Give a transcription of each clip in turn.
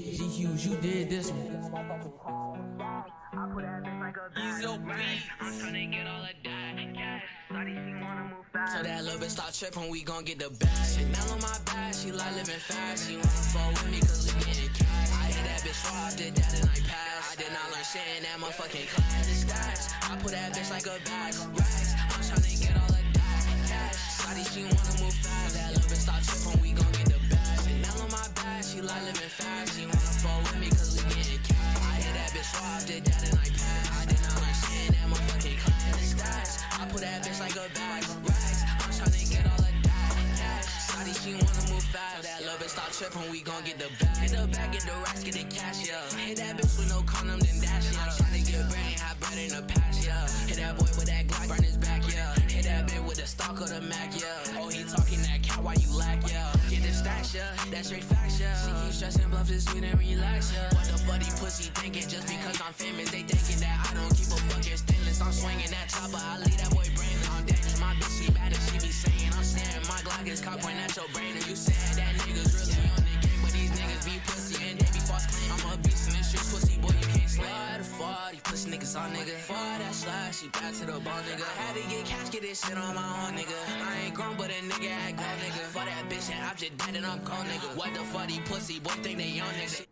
G Hughes, you did this one. Ease your beats. I'm tryna get all of that cash. So that little bitch start trippin', we gon' get the bag. Chanel on my back, she like living fast. She wanna fall with me cause we getting cash. I hit that bitch raw, I did that and I passed. I did not learn shit in that motherfucking class. The stats, I put that bitch like a bag. Racks, I'm tryna get all of that cash. Shawty, she wanna move fast. That little bitch start trippin', we gon' get the bag. Chanel on my back, she like living fast. She wanna fall with me cause we getting cash. I hit that bitch raw, I did that and I passed. I did not learn shit in that motherfucking class. The stats, I put that bitch like a bag. Tryna get all of that cash. Shawty, she wanna move fast. So that little bitch start trippin', we gon' get the bag. Get the bag, get the racks, get the cash, yeah. Hit that bitch with no condom, then dash, yeah. I'm tryna get brain, have bread in the past, yeah. Hit that boy with that Glock, burn his back, yeah. Hit that bitch with the stock of the Mac, yeah. Oh, he talking that cat, why you lack, yeah. Get the stacks, yeah. That's straight facts, yeah. She keep stressing, bluff this sweet and relax, yeah. What the fuck these pussy thinking? Just because I'm famous, they thinking that I don't keep a fucking stainless. I'm swinging that chopper, I leave that boy brainless. I'm dangerous, my bitch, she bad and she be saying I'm staring. My Glock is cock point at your brain. And you said that niggas really on the game, but these niggas be pussy and they be false claim. I'm a beast in this shit, pussy boy, you can't slay. These pussy niggas on nigga. For that slide, she back to the bone nigga. I had to get cash, get this shit on my own nigga. I ain't grown, but a nigga act grown nigga. For that bitch and I'm just dead and I'm cold nigga. What the fuck these pussy boy think they young nigga?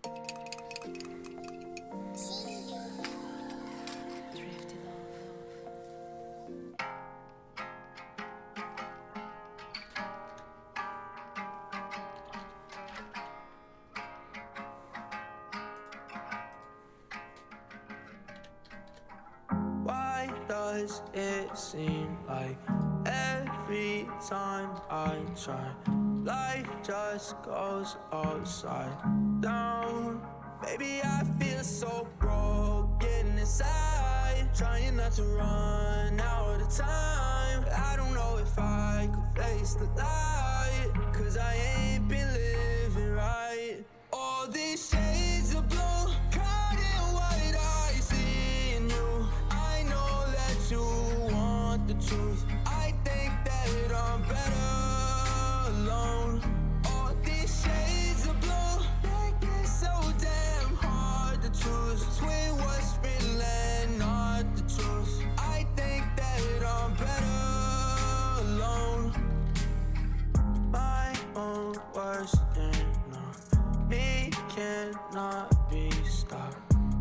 Does it seem like every time I try, life just goes upside down? Baby, I feel so broken inside, trying not to run out of time. I don't know if I could face the light, cause I ain't been living right. All these shades of blue, caught in white, I see in you. I know that you want the truth. I think that I'm better alone. All these shades of blue make it so damn hard to choose between what's real and not the truth. I think that I'm better alone. My own worst enemy cannot be stopped.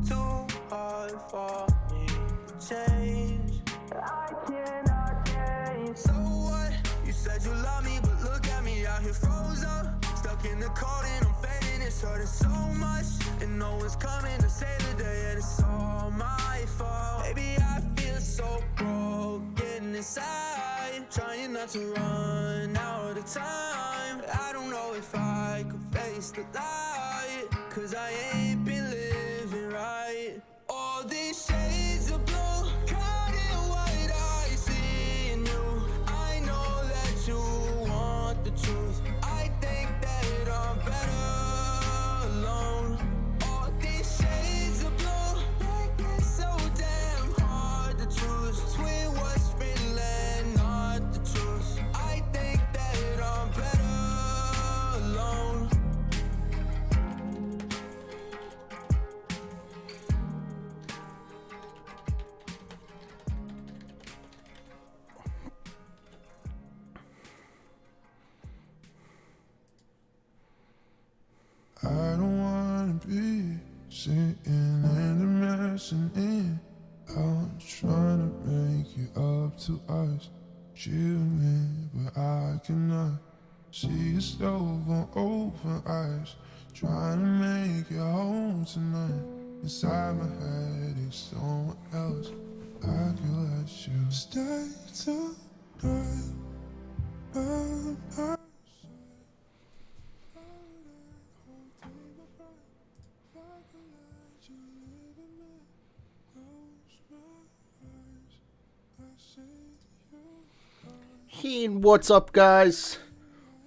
Too hard for me to change. I cannot change. So what? You said you love me, but look at me out here froze up. Stuck in the cold and I'm fading. It's hurting so much, and no one's coming to save the day. And it's all my fault. Baby, I feel so broken inside, trying not to run out of time. I don't know if I could face the light, cause I ain't been living right. All these shades of blue, caught in white, I see in you. I know that you want the truth. I think that I'm better alone. All these shades of blue make it so damn hard to choose between what's real and not the truth. I think that I'm better alone. I don't wanna be sitting in the mess and in out trying to make it up to us. Chillin', but I cannot see a stove on open eyes. Trying to make it home tonight. Inside my head is someone else. I can let you stay tonight. Hey, what's up, guys?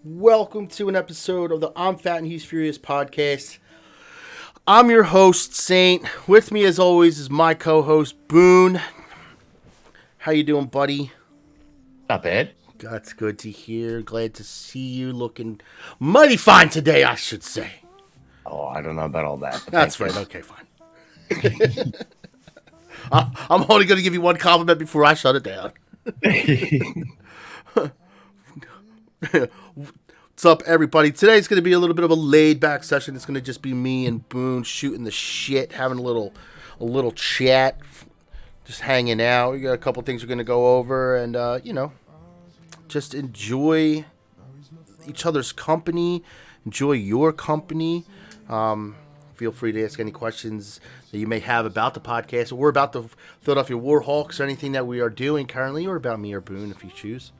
Welcome to an episode of the I'm Fat and He's Furious podcast. I'm your host, Saint. With me, as always, is my co-host, Boone. How you doing, buddy? Not bad. That's good to hear. Glad to see you looking mighty fine today, I should say. Oh, I don't know about all that. That's fine. Okay, fine. I'm only going to give you one compliment before I shut it down. What's up, everybody? Today's going to be a little bit of a laid-back session. It's going to just be me and Boone shooting the shit, having a little chat, just hanging out. We got a couple things we're going to go over, and just enjoy each other's company. Enjoy your company. Feel free to ask any questions that you may have about the podcast or about the Philadelphia Warhawks or anything that we are doing currently, or about me or Boone if you choose.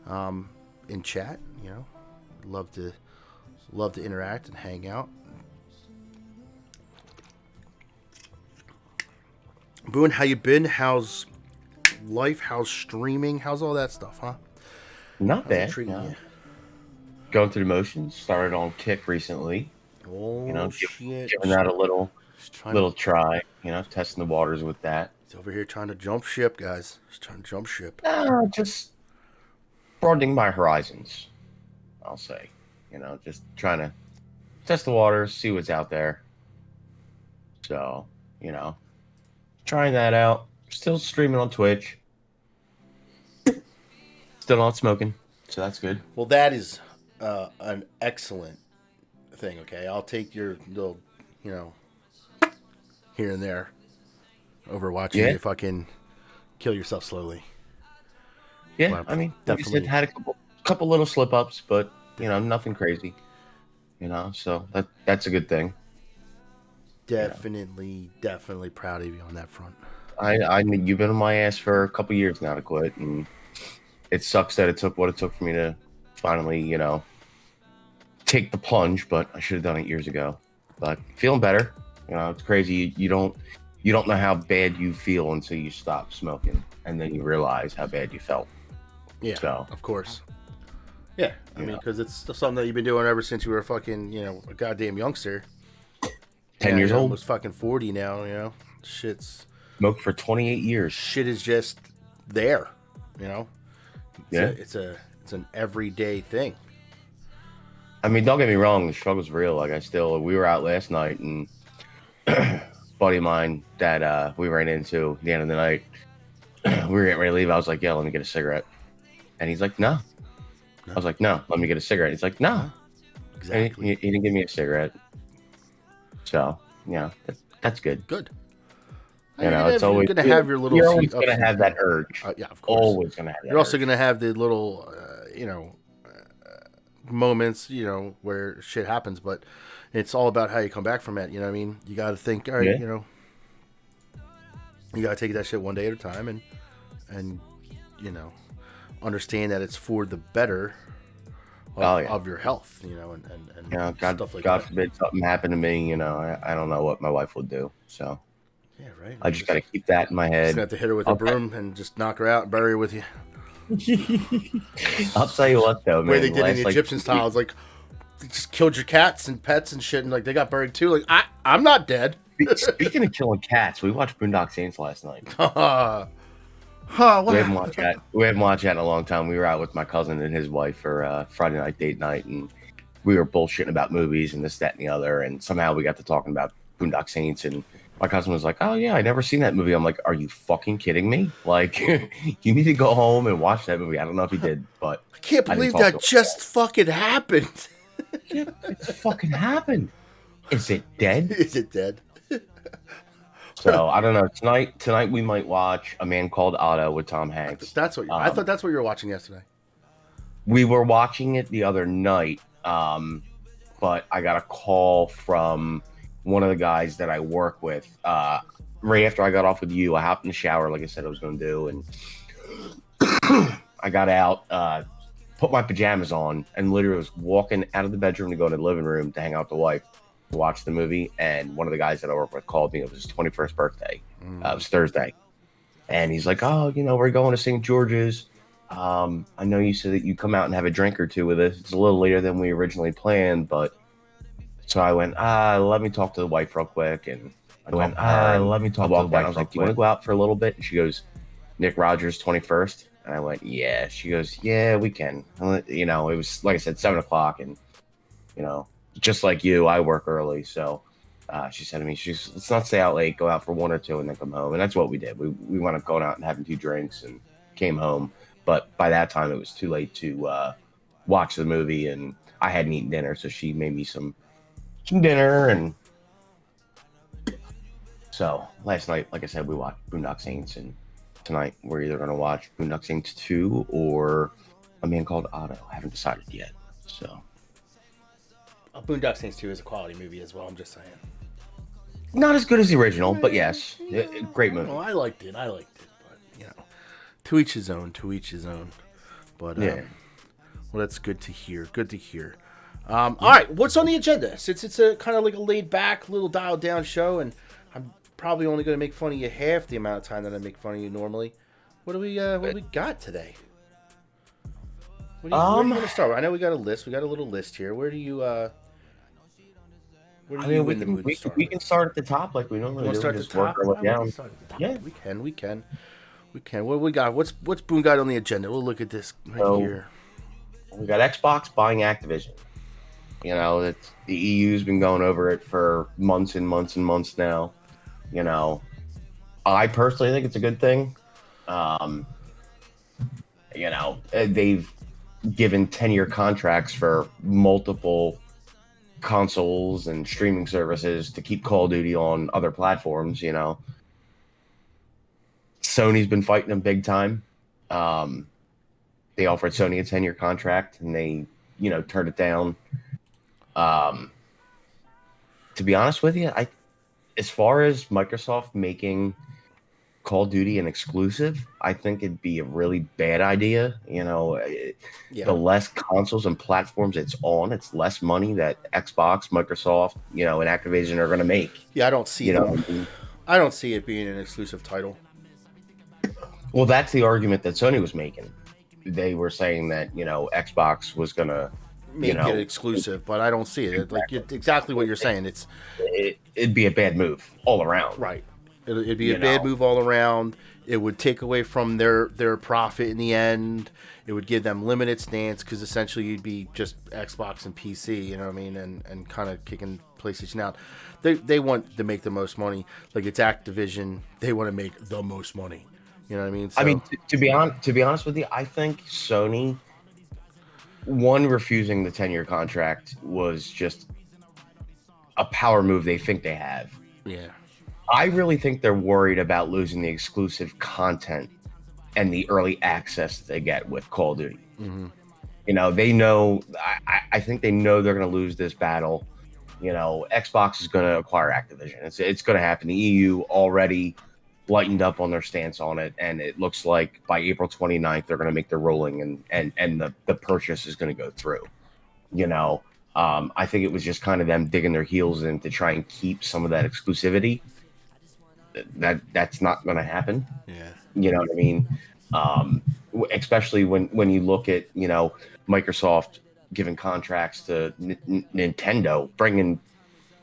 In chat, love to interact and hang out. Boone, how you been? How's life? How's streaming? How's all that stuff, huh? Not How's it bad. treating you? Going through the motions. Started on Kick recently. Oh, shit. Giving that a little try. Testing the waters with that. He's over here trying to jump ship, guys. He's trying to jump ship. Just broadening my horizons, I'll say. Just trying to test the waters, see what's out there. So, trying that out. Still streaming on Twitch. Still not smoking, so that's good. Well, that is an excellent thing, okay? I'll take your little, here and there over watching you fucking kill yourself slowly. Yeah, Well, I mean, definitely. definitely had a couple little slip-ups, but, nothing crazy. So that's a good thing. Definitely proud of you on that front. I mean, you've been on my ass for a couple years now to quit, and it sucks that it took what it took for me to finally, take the plunge, but I should have done it years ago. But feeling better. It's crazy. You don't know how bad you feel until you stop smoking, and then you realize how bad you felt. Yeah, So, of course. Yeah, I mean, because it's something that you've been doing ever since you were a fucking, a goddamn youngster. 10 years you're old. almost fucking 40 now, Smoked for 28 years. Shit is just there, Yeah. It's an everyday thing. I mean, don't get me wrong, the struggle's real. We were out last night, and buddy of mine that we ran into at the end of the night, we were getting ready to leave. I was like, yeah, let me get a cigarette. And he's like, no. I was like, no, let me get a cigarette. He's like, no. Exactly. And he didn't give me a cigarette. So, that's good. Good. It's always you're gonna have your little. You're always ups gonna and have that downs. urge. Yeah, of course. Always gonna have that. You're also urge. gonna have the little, moments, where shit happens. But it's all about how you come back from it. You know what I mean? You got to think. All right, Yeah. You got to take that shit one day at a time, and understand that it's for the better of your health. And God, stuff like God that. forbid something happened to me. I don't know what my wife would do. So Yeah, right. I just got to keep that in my Just head. gonna have to hit her with a broom and just knock her out and bury her with you. I'll tell you what, though, man. The way they did in last, the Egyptian style, it's like they just killed your cats and pets and shit, and like they got buried too. Like I'm not dead. Speaking of killing cats, we watched Boondock Saints last night. What We haven't watched that. We haven't watched that in a long time. We were out with my cousin and his wife for Friday night date night, and we were bullshitting about movies and this, that, and the other. And somehow we got to talking about Boondock Saints, and my cousin was like, "Oh yeah, I never seen that movie." I'm like, "Are you fucking kidding me? Like, you need to go home and watch that movie." I don't know if he did, but I can't I didn't believe talk that to him. just fucking happened. It's fucking happened. Is it dead? Is it dead? So I don't know. Tonight we might watch A Man Called Otto with Tom Hanks. That's what I thought. That's what you were watching yesterday. We were watching it the other night, but I got a call from one of the guys that I work with. Right after I got off with you, I hopped in the shower like I said I was going to do, and I got out, put my pajamas on, and literally was walking out of the bedroom to go to the living room to hang out with the wife to watch the movie. And one of the guys that I work with called me. It was his 21st birthday. It was Thursday. And he's like, "Oh, we're going to St. George's. I know you said that you come out and have a drink or two with us. It's a little later than we originally planned, but..." So I went, let me talk to the wife real quick. And I went, let me talk to the wife. I was like, "Do you want to go out for a little bit?" And she goes, "Nick Rogers, 21st. And I went, "Yeah." She goes, "Yeah, we can." It was, like I said, 7 o'clock. And, just like you, I work early, so she said to me, let's not stay out late, go out for 1 or 2 and then come home. And that's what we did. We went going out and having 2 drinks and came home. But by that time, it was too late to watch the movie, and I hadn't eaten dinner, so she made me some dinner. And so last night, like I said, we watched Boondock Saints, and tonight we're either going to watch Boondock Saints 2 or A Man Called Otto. I haven't decided yet. So Boondock Saints 2 is a quality movie as well, I'm just saying. Not as good as the original, but yes, great movie. Well, I liked it, but to each his own. But yeah, well, that's good to hear. All right, what's on the agenda? Since it's a kind of like a laid back, little dialed down show, and I'm probably only going to make fun of you half the amount of time that I make fun of you normally. What do we got today? Where are you going to start? I know we got a list. We got a little list here. Where do you? We can start at the top like we normally do. Start at just the top. Work our way down. Yeah, we can. What we got? What's Boone got on the agenda? We'll look at this here. We got Xbox buying Activision. You know, the EU's been going over it for months and months and months now. You know, I personally think it's a good thing. You know, they've given 10-year contracts for multiple consoles and streaming services to keep Call of Duty on other platforms. You know, Sony's been fighting them big time. They offered Sony a 10-year contract and they, turned it down. To be honest with you, as far as Microsoft making Call of Duty an exclusive, I think it'd be a really bad idea. The less consoles and platforms it's on, it's less money that Xbox, Microsoft, and Activision are going to make. Yeah, I don't see it. I don't see it being an exclusive title. Well, that's the argument that Sony was making. They were saying that, Xbox was going to make it exclusive, but I don't see it. Exactly what you're saying. It'd be a bad move all around. Right. It'd be a bad move all around. It would take away from their profit in the end. It would give them limited stance because essentially you'd be just Xbox and PC, you know what I mean, and kind of kicking PlayStation out. They want to make the most money. Like it's Activision, they want to make the most money. You know what I mean? So, to be honest with you, I think Sony refusing the 10-year contract was just a power move they think they have. Yeah. I really think they're worried about losing the exclusive content and the early access they get with Call of Duty. Mm-hmm. They know. I think they know they're going to lose this battle. Xbox is going to acquire Activision. It's going to happen. The EU already lightened up on their stance on it, and it looks like by April 29th they're going to make their ruling, and the purchase is going to go through. I think it was just kind of them digging their heels in to try and keep some of that exclusivity. That's not going to happen. Yeah. You know what I mean? Especially when you look at, Microsoft giving contracts to Nintendo, bringing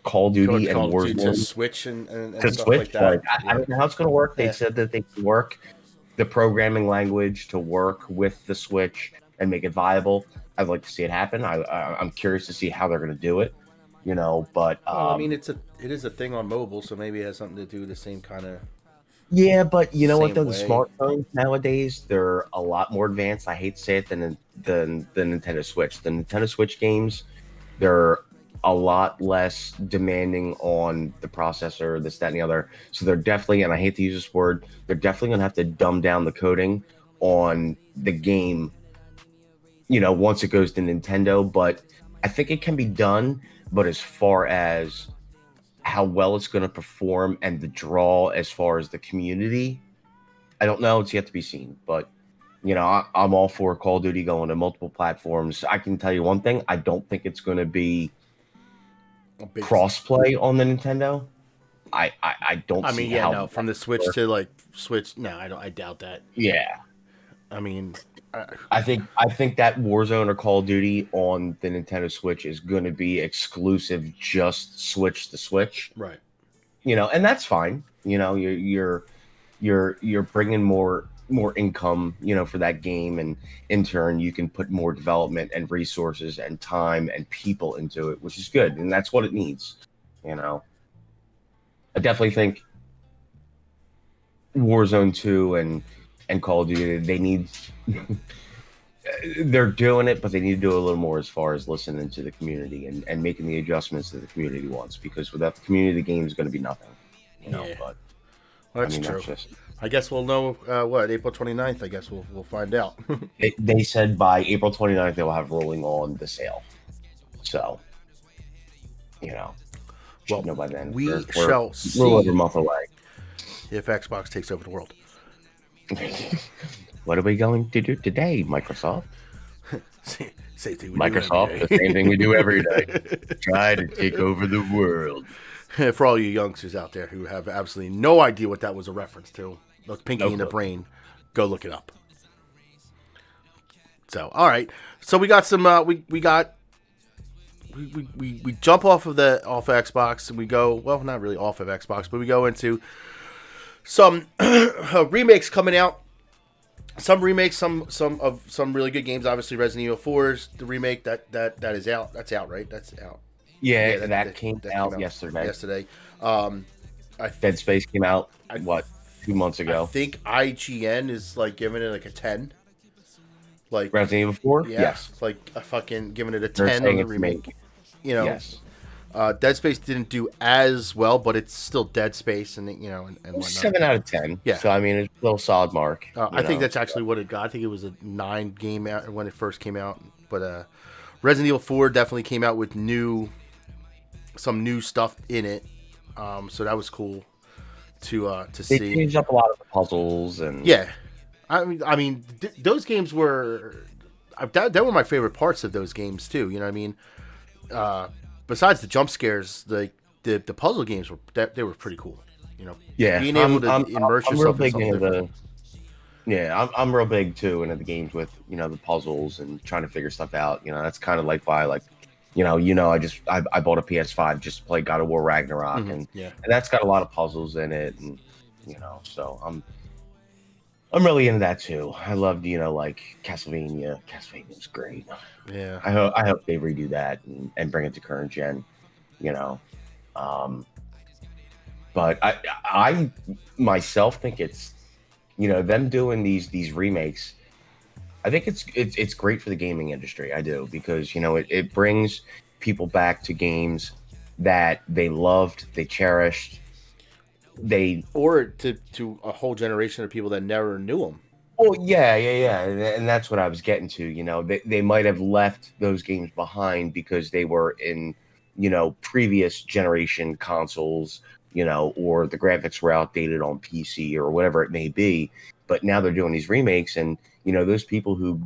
Call of Duty and Warzone to Switch and to stuff Switch. like that. I don't know how it's going to work. They said that they can work the programming language to work with the Switch and make it viable. I'd like to see it happen. I'm curious to see how they're going to do it. But it is a thing on mobile, so maybe it has something to do with the same kind of. Yeah, but you know what? Though way. The smartphones nowadays, they're a lot more advanced. I hate to say it than the Nintendo Switch. The Nintendo Switch games, they're a lot less demanding on the processor, this, that, and the other. So they're definitely, and I hate to use this word, they're definitely going to have to dumb down the coding on the game. Once it goes to Nintendo, but I think it can be done. But as far as how well it's going to perform and the draw as far as the community, I don't know. It's yet to be seen. But, I'm all for Call of Duty going to multiple platforms. I can tell you one thing. I don't think it's going to be cross-play on the Nintendo. I don't see how... from the Switch to, Switch... No, I doubt that. Yeah. I mean... I think that Warzone or Call of Duty on the Nintendo Switch is going to be exclusive, just Switch to Switch, right? And that's fine. You're bringing more more income, for that game, and in turn you can put more development and resources and time and people into it, which is good, and that's what it needs. I definitely think Warzone 2 and Call of Duty, they need they're doing it, but they need to do a little more as far as listening to the community and making the adjustments that the community wants, because without the community, the game is going to be nothing. Yeah. But well, that's true. I guess we'll know April 29th. I guess we'll find out. They said by April 29th they will have rolling on the sale. So, well, know by then we we're shall a see little over a month away. If Xbox takes over the world. What are we going to do today, Microsoft? Same thing Microsoft, the same thing we do every day. Try to take over the world. For all you youngsters out there who have absolutely no idea what that was a reference to, look Pinky in the Brain, go look it up. So, all right. So we got some. We jump off of Xbox and we go. Well, not really off of Xbox, but we go into some remakes coming out. Some remakes, some really good games. Obviously, Resident Evil 4 is the remake that is out. That's out, right? That's out. Yeah, that came out yesterday. Dead Space came out 2 months ago. I think IGN is like giving it like a 10. Like Resident Evil 4? Yeah, Yes. Like a fucking giving it a They're 10 on the it's remake. made. Yes. Dead Space didn't do as well, but it's still Dead Space, and and whatnot. 7 out of 10. Yeah. So I mean, it's a little solid mark. I think that's actually what it got. I think it was a 9 game out when it first came out. But Resident Evil 4 definitely came out with some new stuff in it. So that was cool to see. They changed up a lot of the puzzles and yeah. I mean, those games were that were my favorite parts of those games too. You know what I mean? Besides the jump scares, the puzzle games they were pretty cool. Yeah, being able to immerse yourself in something different. I'm real big too into the games with the puzzles and trying to figure stuff out. That's kind of like why I bought a PS5 just to play God of War Ragnarok, and that's got a lot of puzzles in it, and so I'm really into that too. I loved like Castlevania. Castlevania's great. Yeah, I hope they redo that and bring it to current gen. But I myself think it's them doing these remakes. I think it's great for the gaming industry. I do, because it brings people back to games that they loved, they cherished, or to a whole generation of people that never knew them. Oh yeah, and that's what I was getting to. They might have left those games behind because they were in previous generation consoles, or the graphics were outdated on PC or whatever it may be. But now they're doing these remakes, and those people who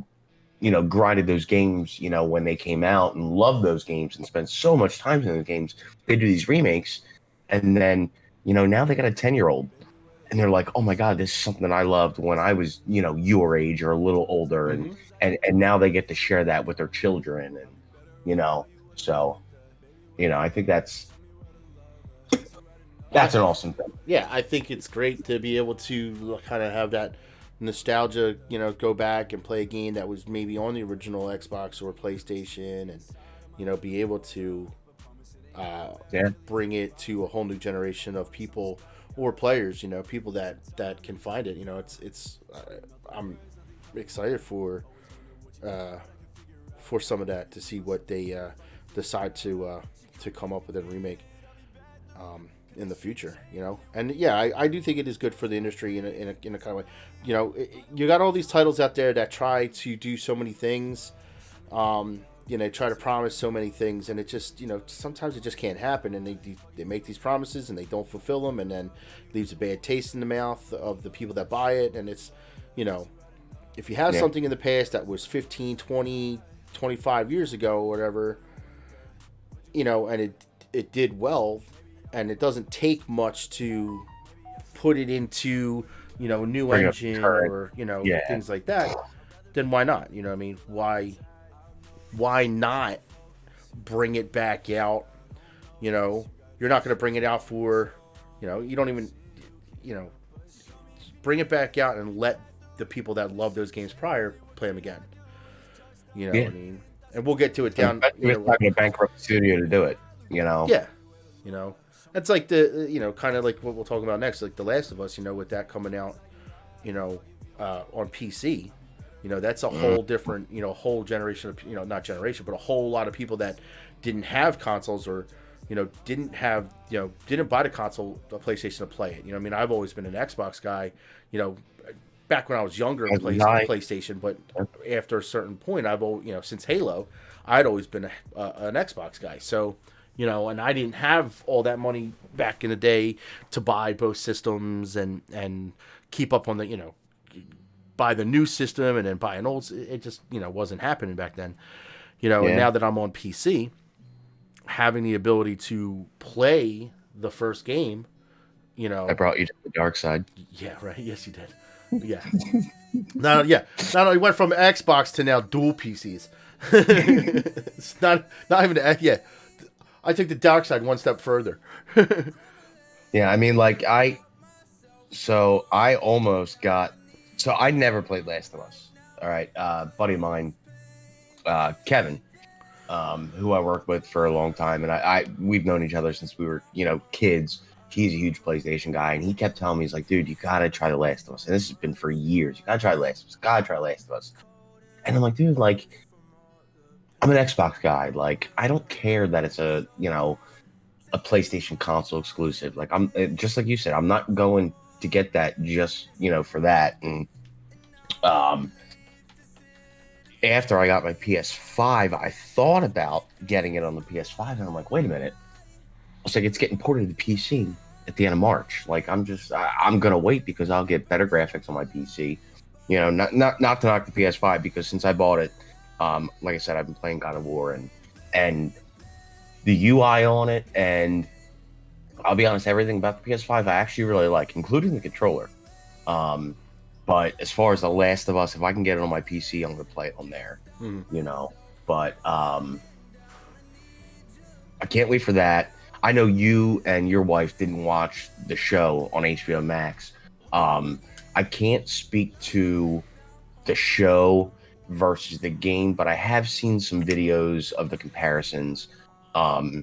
grinded those games when they came out and loved those games and spent so much time in the games, they do these remakes, and then now they got a 10-year-old and they're like, oh my god, this is something I loved when I was your age or a little older, and now they get to share that with their children, and so I think that's an awesome thing. Yeah, I think it's great to be able to kind of have that nostalgia, go back and play a game that was maybe on the original Xbox or PlayStation, and be able to bring it to a whole new generation of people or players, people that can find it. I'm excited for some of that, to see what they decide to come up with a remake in the future, and I do think it is good for the industry in a kind of way. You got all these titles out there that try to do so many things, try to promise so many things, and it just sometimes it just can't happen, and they make these promises and they don't fulfill them, and then leaves a bad taste in the mouth of the people that buy it. And it's if you have something in the past that was 15, 20, 25 years ago or whatever, and it did well, and it doesn't take much to put it into a new Bring engine or things like that, then why not? Why not bring it back out? You're not going to bring it out for you don't even bring it back out and let the people that love those games prior play them again. You know Yeah. what I mean? And we'll get to it down. We're having a bankrupt studio to do it. You know. Yeah, you know, it's like the kind of like what we'll talk about next, like The Last of Us. You know, with that coming out, on PC, that's a whole different, whole generation of, not generation, but a whole lot of people that didn't have consoles or, didn't have, didn't buy the console, the PlayStation to play it. I mean, I've always been an Xbox guy, back when I was younger, PlayStation, but after a certain point, I've always, since Halo, I'd always been an Xbox guy. So, and I didn't have all that money back in the day to buy both systems and keep up on the, buy the new system and then buy an old. It just, wasn't happening back then. And now that I'm on PC, having the ability to play the first game, I brought you to the dark side. Yeah, right. Yes, you did. Yeah. Not only went from Xbox to now dual PCs. It's not even. I take the dark side one step further. Yeah, I mean, I almost got. So I never played Last of Us. All right, buddy of mine, Kevin, who I worked with for a long time, and we've known each other since we were kids. He's a huge PlayStation guy, and he kept telling me, he's like, dude, you gotta try The Last of Us. And this has been for years. You gotta try The Last of Us. Gotta try Last of Us. And I'm like, dude, I'm an Xbox guy. I don't care that it's a PlayStation console exclusive. I'm just like you said, I'm not going to get that just, for that. And after I got my PS5, I thought about getting it on the PS5, and I'm like, wait a minute. I was like, it's getting ported to the PC at the end of March. I'm going to wait because I'll get better graphics on my PC. Not to knock the PS5, because since I bought it, like I said, I've been playing God of War and the UI on it, and I'll be honest, everything about the PS5 I actually really like, including the controller. But as far as The Last of Us, if I can get it on my PC, I'm going to play it on there. But I can't wait for that. I know you and your wife didn't watch the show on HBO Max. I can't speak to the show versus the game, but I have seen some videos of the comparisons, a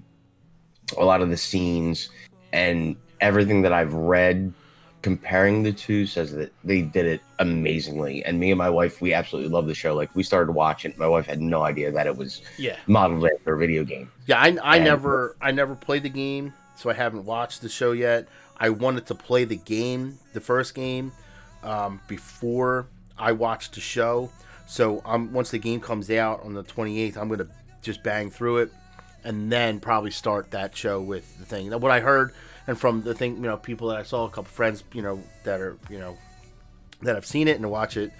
lot of the scenes, and everything that I've read comparing the two says that they did it amazingly. And me and my wife, we absolutely love the show. We started watching it. My wife had no idea that it was modeled after a video game. Yeah, I never played the game, so I haven't watched the show yet. I wanted to play the game, the first game, before I watched the show. So once the game comes out on the 28th, I'm going to just bang through it and then probably start that show with the thing. Now, what I heard, and from the thing, people that I saw, a couple friends, that are, that have seen it and watch it,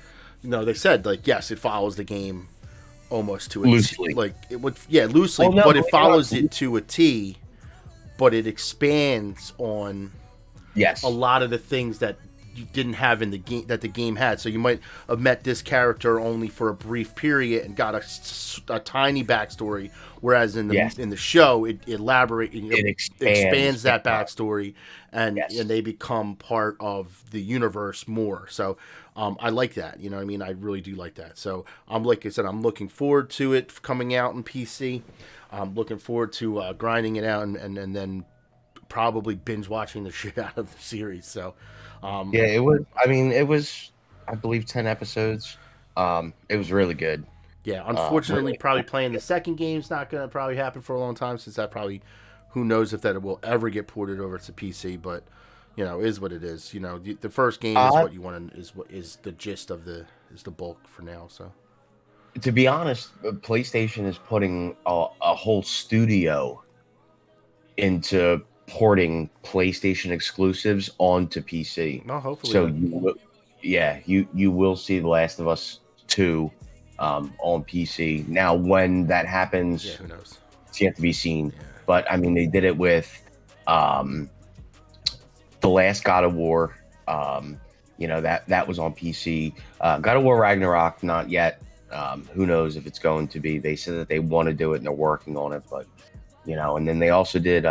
they said, yes, it follows the game almost to a loosely. It would, loosely, but it follows it to a T, but it expands on a lot of the things that you didn't have in the game that the game had. So you might have met this character only for a brief period and got a tiny backstory, whereas in the show it expands that backstory, and they become part of the universe more. So I like that. I mean, I really do like that. So like I said, I'm looking forward to it coming out in PC. I'm looking forward to grinding it out and then probably binge watching the shit out of the series. So. It was, I believe, 10 episodes. It was really good. Yeah, unfortunately, probably playing the second game's not going to probably happen for a long time, since that probably, who knows if that will ever get ported over to PC, but, is what it is. The first game is what you want to, is the gist of is the bulk for now, so. To be honest, PlayStation is putting a whole studio into porting PlayStation exclusives onto PC. Well, hopefully. So you will see The Last of Us 2 on PC. Now, when that happens, who knows? It's yet to be seen. Yeah. But I mean, they did it with the last God of War. That was on PC. God of War Ragnarok, not yet. Who knows if it's going to be? They said that they want to do it and they're working on it, but and then they also did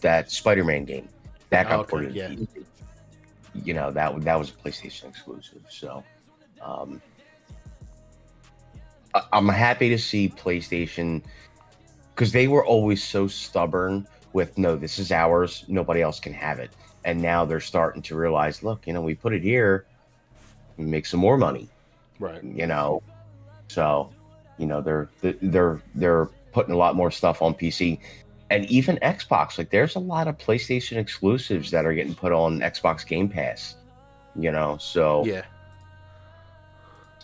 that Spider-Man game that got ported. Yeah. you know, that was a PlayStation exclusive. So I'm happy to see PlayStation, because they were always so stubborn with, no, this is ours, nobody else can have it. And now they're starting to realize, look, you know, we put it here, we make some more money, Right. you know. So, you know, they're putting a lot more stuff on PC, and even Xbox. Like, there's a lot of PlayStation exclusives that are getting put on Xbox Game Pass, you know. So Yeah.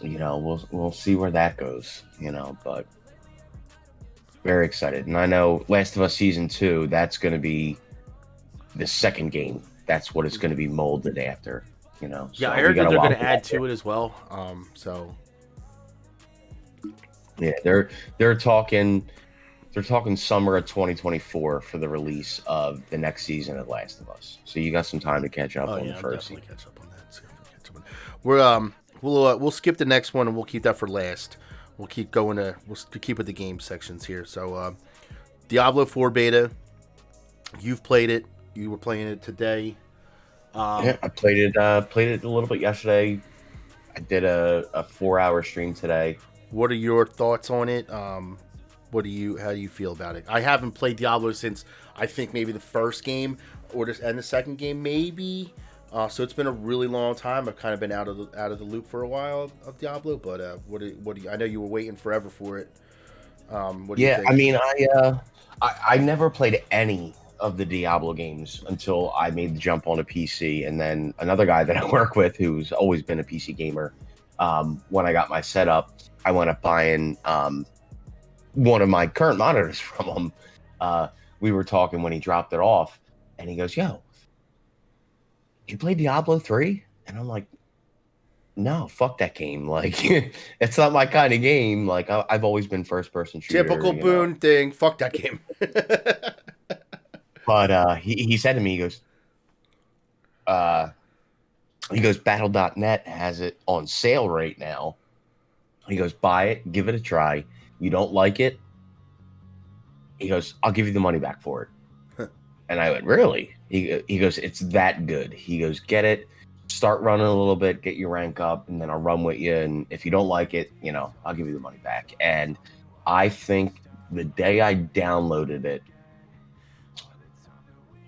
you know, we'll see where that goes, you know. But very excited, and I know Last of Us Season 2, that's going to be the second game. That's what it's going to be molded after, you know. Yeah, So I heard that they're going to add that. to it as well. So Yeah, they're talking summer of 2024 for the release of the next season of Last of Us. So you got some time to catch up on the first season. Catch up on that. See if we catch up on that. We'll skip the next one and we'll keep that for last. We'll keep going to keep with the game sections here. So Diablo 4 beta. You've played it. You were playing it today. Yeah, I played it a little bit yesterday. I did a 4-hour stream today. What are your thoughts on it? How do you feel about it? I haven't played Diablo since I think maybe the first game and the second game maybe. So it's been a really long time. I've kind of been out of the loop for a while of Diablo. But what do you? I know you were waiting forever for it. What do you think? I mean, I never played any of the Diablo games until I made the jump on a PC, and then another guy that I work with who's always been a PC gamer. When I got my setup, I went up buying one of my current monitors from him. We were talking when he dropped it off, and he goes, "Yo, you play Diablo 3?" And I'm like, "No, fuck that game. Like, it's not my kind of game. Like, I've always been first person shooter." Typical Boone thing. Fuck that game. But he said to me, he goes, Battle.net has it on sale right now. He goes, buy it, give it a try. You don't like it? He goes, I'll give you the money back for it. And I went, really? He goes, it's that good. He goes, get it, start running a little bit, get your rank up, and then I'll run with you. And if you don't like it, you know, I'll give you the money back. And I think the day I downloaded it,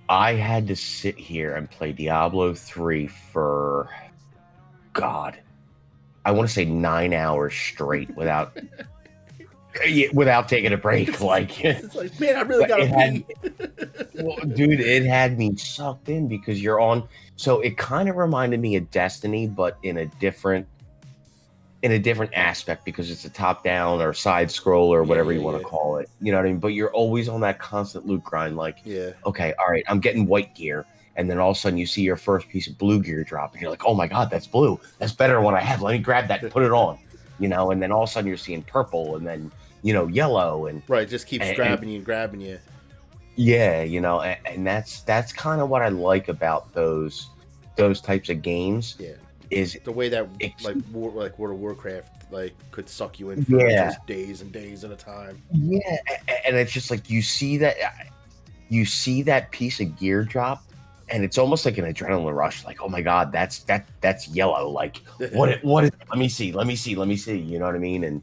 I had to sit here and play Diablo 3 for, God, I want to say 9 hours straight without taking a break. Like, It's like, man, I really gotta pee. Well, dude, it had me sucked in because you're on. So it kind of reminded me of Destiny, but in a different aspect, because it's a top down or side scroll or whatever you want to call it. You know what I mean? But you're always on that constant loot grind. Like, okay, all right, I'm getting white gear. And then all of a sudden you see your first piece of blue gear drop. And you're like, oh my God, that's blue. That's better than what I have. Let me grab that and put it on. You know, and then all of a sudden you're seeing purple and then, you know, yellow. And right, just keeps grabbing you. Yeah, you know, and that's kind of what I like about those types of games. Yeah. Is the way that like World of Warcraft like could suck you in for just days and days at a time. Yeah, and it's just like you see that piece of gear drop, and it's almost like an adrenaline rush. Like, oh my God, that's yellow. Like, what is? Let me see. You know what I mean?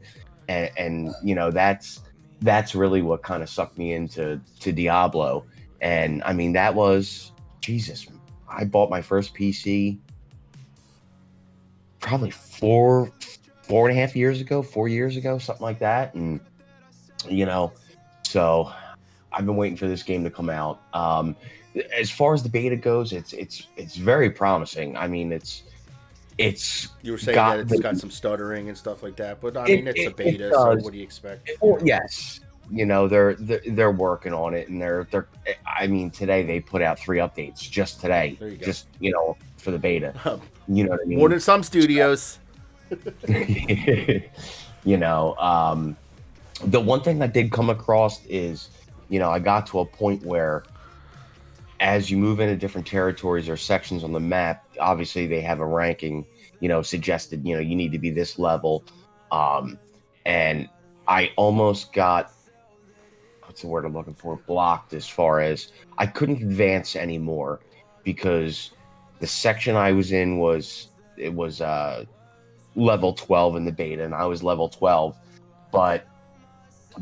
And you know, that's really what kind of sucked me into Diablo. And I mean, that was Jesus. I bought my first PC probably 4 years ago, something like that. And, you know, so I've been waiting for this game to come out. As far as the beta goes, it's very promising. I mean, it's you were saying that it's got some stuttering and stuff like that, but I mean, it's a beta, so what do you expect? Yes. You know, they're working on it, and they're I mean, today they put out 3 updates just today. There you go. Just, you know, for the beta. You know what I mean? More than some studios. You know, the one thing I did come across is, you know, I got to a point where as you move into different territories or sections on the map, obviously they have a ranking, you know, suggested, you know, you need to be this level. And I almost got, what's the word I'm looking for, blocked, as far as I couldn't advance anymore because The section I was in was level 12 in the beta, and I was level 12. But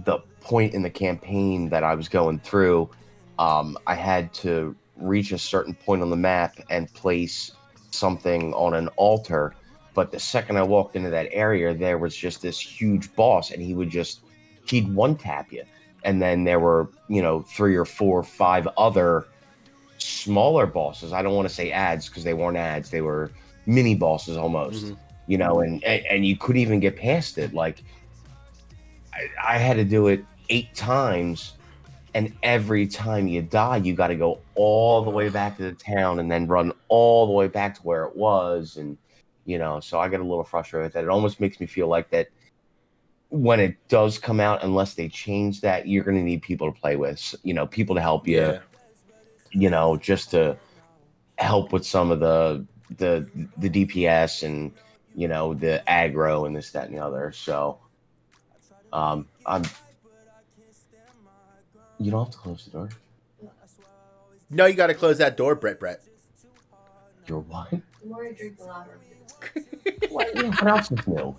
the point in the campaign that I was going through, I had to reach a certain point on the map and place something on an altar. But the second I walked into that area, there was just this huge boss, and he'd one tap you. And then there were, 3 or 4 or 5 other smaller bosses. I don't want to say ads because they weren't ads. They were mini bosses almost, and you couldn't even get past it. Like I had to do it 8 times. And every time you die, you got to go all the way back to the town and then run all the way back to where it was. And, so I get a little frustrated with that. It almost makes me feel like that when it does come out, unless they change that, you're going to need people to play with, people to help you, just to help with some of the DPS and, the aggro and this, that, and the other. So, you don't have to close the door. No, you got to close that door, Brett. You're what? The more I drink, the louder What else is new?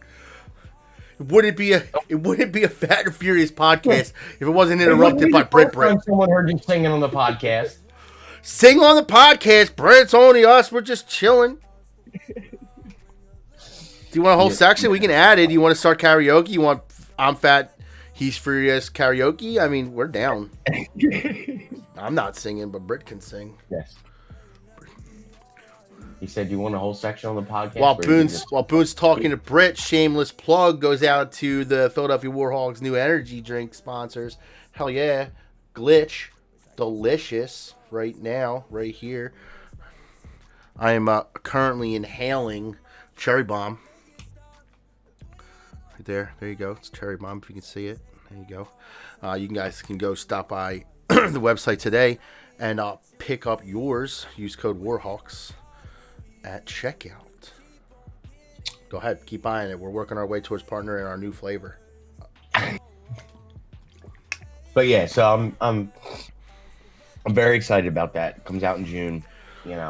Wouldn't be a Fat and Furious podcast if it wasn't interrupted by Brett. Someone heard you singing on the podcast. Sing on the podcast, Brett. It's only us. We're just chilling. Do you want a whole section? We can add it. You want to start karaoke? You want I'm Fat, He's Furious karaoke? I mean, we're down. I'm not singing, but Britt can sing. Yes. He said, "You want a whole section on the podcast?" While Boone's talking to Britt, shameless plug goes out to the Philadelphia Warhawks new energy drink sponsors. Hell yeah, Glitch, delicious right now, right here. I am currently inhaling Cherry Bomb. Right there you go. It's Cherry Bomb. If you can see it, there you go. You guys can go stop by the website today and pick up yours. Use code Warhawks at checkout. Go ahead, keep buying it. We're working our way towards partnering our new flavor. But yeah, so I'm very excited about that. It comes out in June,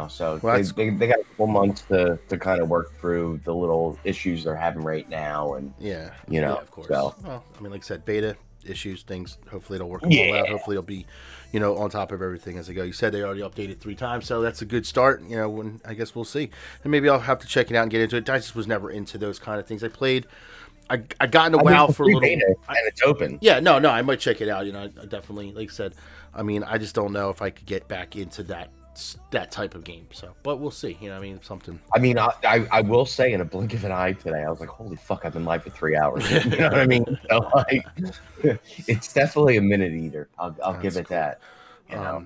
so well, they got a couple months to kind of work through the little issues they're having right now, and yeah, of course. So. Well, I mean, like I said, beta issues, things. Hopefully, it'll work well out. Hopefully, it'll be, on top of everything as they go. You said they already updated 3 times, so that's a good start. When I guess we'll see, and maybe I'll have to check it out and get into it. I just was never into those kind of things. I played. I got into WoW for a little bit, and it's open. Yeah, no, I might check it out. I definitely, like I said, I mean, I just don't know if I could get back into that type of game. So, but we'll see. Something. I mean, I will say, in a blink of an eye today, I was like, "Holy fuck! I've been live for 3 hours." You know what I mean? So, it's definitely a minute eater. I'll give it cool. That. All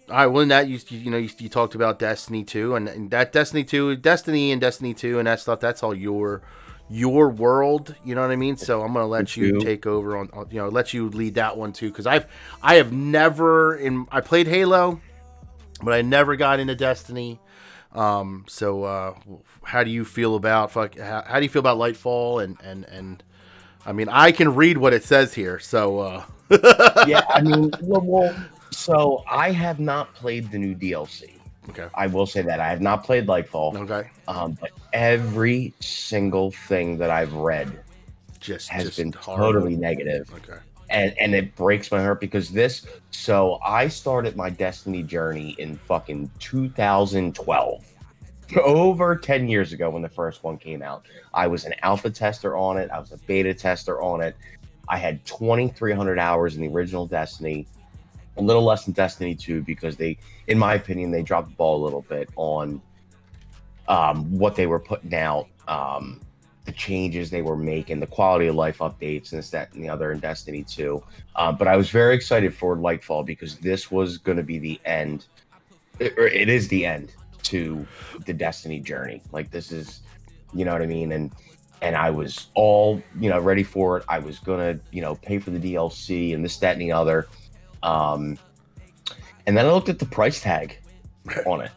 right. Well, in that you talked about Destiny 2 and that Destiny and Destiny 2 and that stuff. That's all your world. You know what I mean? So I'm gonna let you take over on let you lead that one too, because I have never I played Halo, but I never got into Destiny. So how do you feel about how do you feel about Lightfall and I mean, I can read what it says here. So yeah, I mean, well, so I have not played the new DLC. Okay. I will say that I have not played Lightfall. Okay. But every single thing that I've read has been totally negative. Okay. And it breaks my heart because so I started my Destiny journey in fucking 2012. Over 10 years ago when the first one came out. I was an alpha tester on it. I was a beta tester on it. I had 2,300 hours in the original Destiny. A little less than Destiny 2 because in my opinion, they dropped the ball a little bit on what they were putting out, the changes they were making, the quality of life updates, and this, that, and the other in Destiny 2. But I was very excited for Lightfall because this was going to be the end. It is the end to the Destiny journey. Like, this is, you know what I mean? And I was all, ready for it. I was going to, pay for the DLC and this, that, and the other. And then I looked at the price tag on it.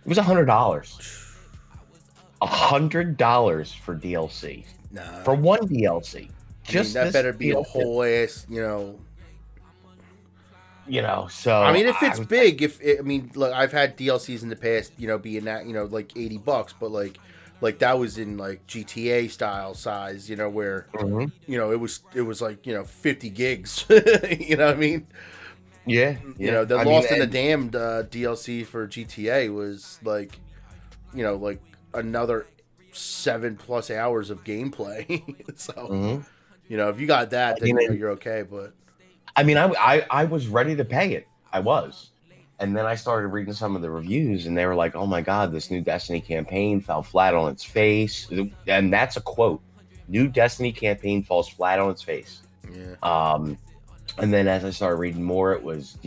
It was $100. $100 for DLC. Nah. For one DLC. That better be DLC. A whole ass, So I mean, if it's was big, look, I've had DLCs in the past, being that, like $80, but like that was in like GTA style size, where Mhm. it was like 50 gigs. You know what I mean? Yeah, The I Lost mean, in the Damned DLC for GTA was like, like another 7+ hours of gameplay. So, mhm. if you got that, I then mean, you're okay. But I was ready to pay it. I was. And then I started reading some of the reviews, and they were like, "Oh my God, this new Destiny campaign fell flat on its face." And that's a quote: "New Destiny campaign falls flat on its face." yeah, And then as I started reading more, it was,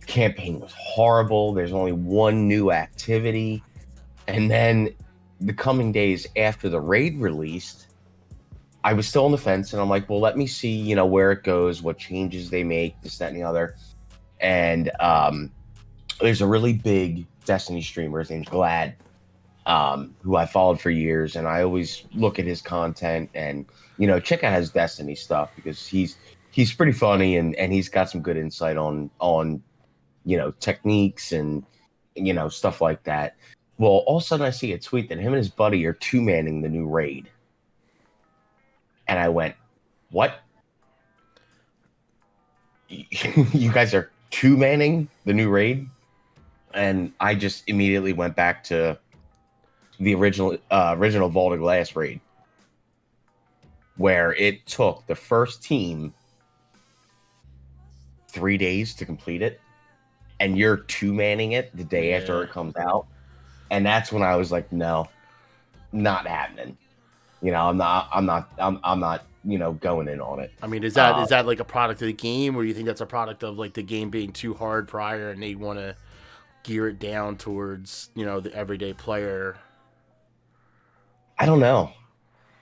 campaign was horrible. There's only one new activity. And then the coming days after the raid released, I was still on the fence, and I'm like, well, let me see, where it goes, what changes they make, this, that, and the other. And there's a really big Destiny streamer. His name's Glad, who I followed for years, and I always look at his content and check out his Destiny stuff because he's pretty funny and he's got some good insight on techniques and stuff like that. Well, all of a sudden I see a tweet that him and his buddy are two-manning the new raid. And I went, what? You guys are two-manning the new raid? And I just immediately went back to the original Vault of Glass raid, where it took the first team 3 days to complete it, and you're two-manning it the day after it comes out. And that's when I was like, no, not happening. I'm not going in on it. I mean, is that like a product of the game, or do you think that's a product of like the game being too hard prior and they want to gear it down towards the everyday player? I don't know.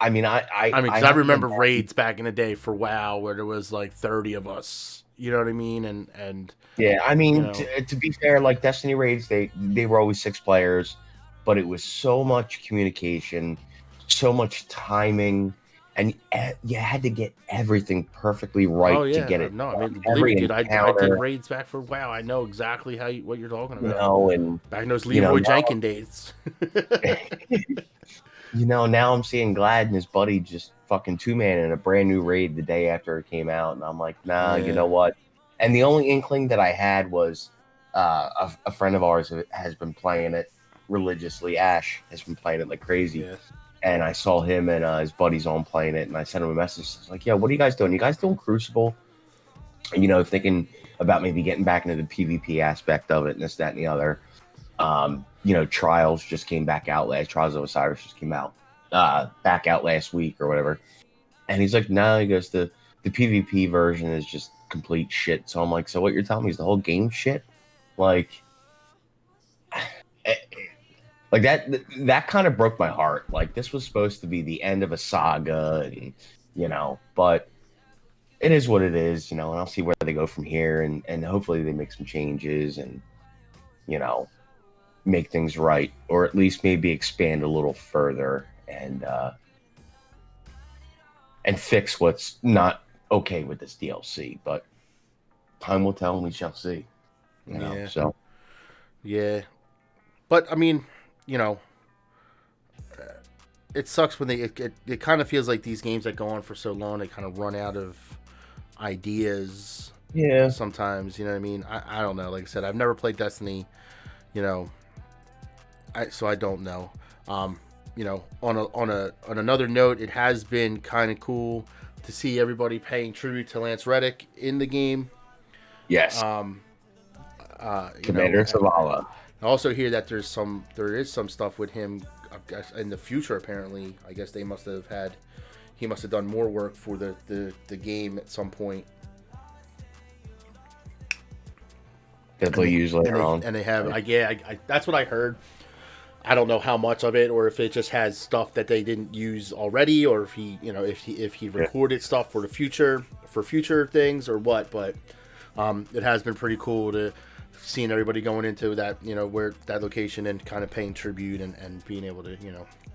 I mean, I I remember raids back in the day for WoW where there was like 30 of us. You know what I mean? And yeah, I mean, to be fair, like Destiny raids, they were always 6 players, but it was so much communication, so much timing, and you had to get everything perfectly right to get it. No, I mean, believe me, dude, I did raids back for WoW. I know exactly what you're talking about. And back in those Leroy Jenkins days. Now I'm seeing Glad and his buddy just fucking two-man in a brand new raid the day after it came out, and I'm like, nah, you know what? And the only inkling that I had was a friend of ours has been playing it religiously. Ash has been playing it like crazy. Yeah. And I saw him and his buddies on playing it, and I sent him a message. I was like, yeah, what are you guys doing? You guys doing Crucible? Thinking about maybe getting back into the PvP aspect of it and this, that, and the other. Trials just came back out Trials of Osiris just came out back out last week or whatever. And he's like, no, he goes, the PvP version is just complete shit. So I'm like, so what you're telling me is the whole game shit? Like that kind of broke my heart. Like, this was supposed to be the end of a saga, and but it is what it is, and I'll see where they go from here, and hopefully they make some changes and make things right, or at least maybe expand a little further and fix what's not okay with this DLC. But time will tell, and we shall see. So yeah, but I mean, it sucks when it kind of feels like these games that go on for so long, they kind of run out of ideas. Yeah, sometimes, you know what I mean. I don't know. Like I said, I've never played Destiny, so I don't know. On another note, it has been kind of cool to see everybody paying tribute to Lance Reddick in the game. Yes. Commander Zavala. I also hear that there is some stuff with him, I guess, in the future. Apparently, I guess he must have done more work for the game at some point. That they'll use later on. And they have, that's what I heard. I don't know how much of it, or if it just has stuff that they didn't use already, or if he recorded stuff for future things or what. But it has been pretty cool to seeing everybody going into that, where that location and kind of paying tribute and being able to,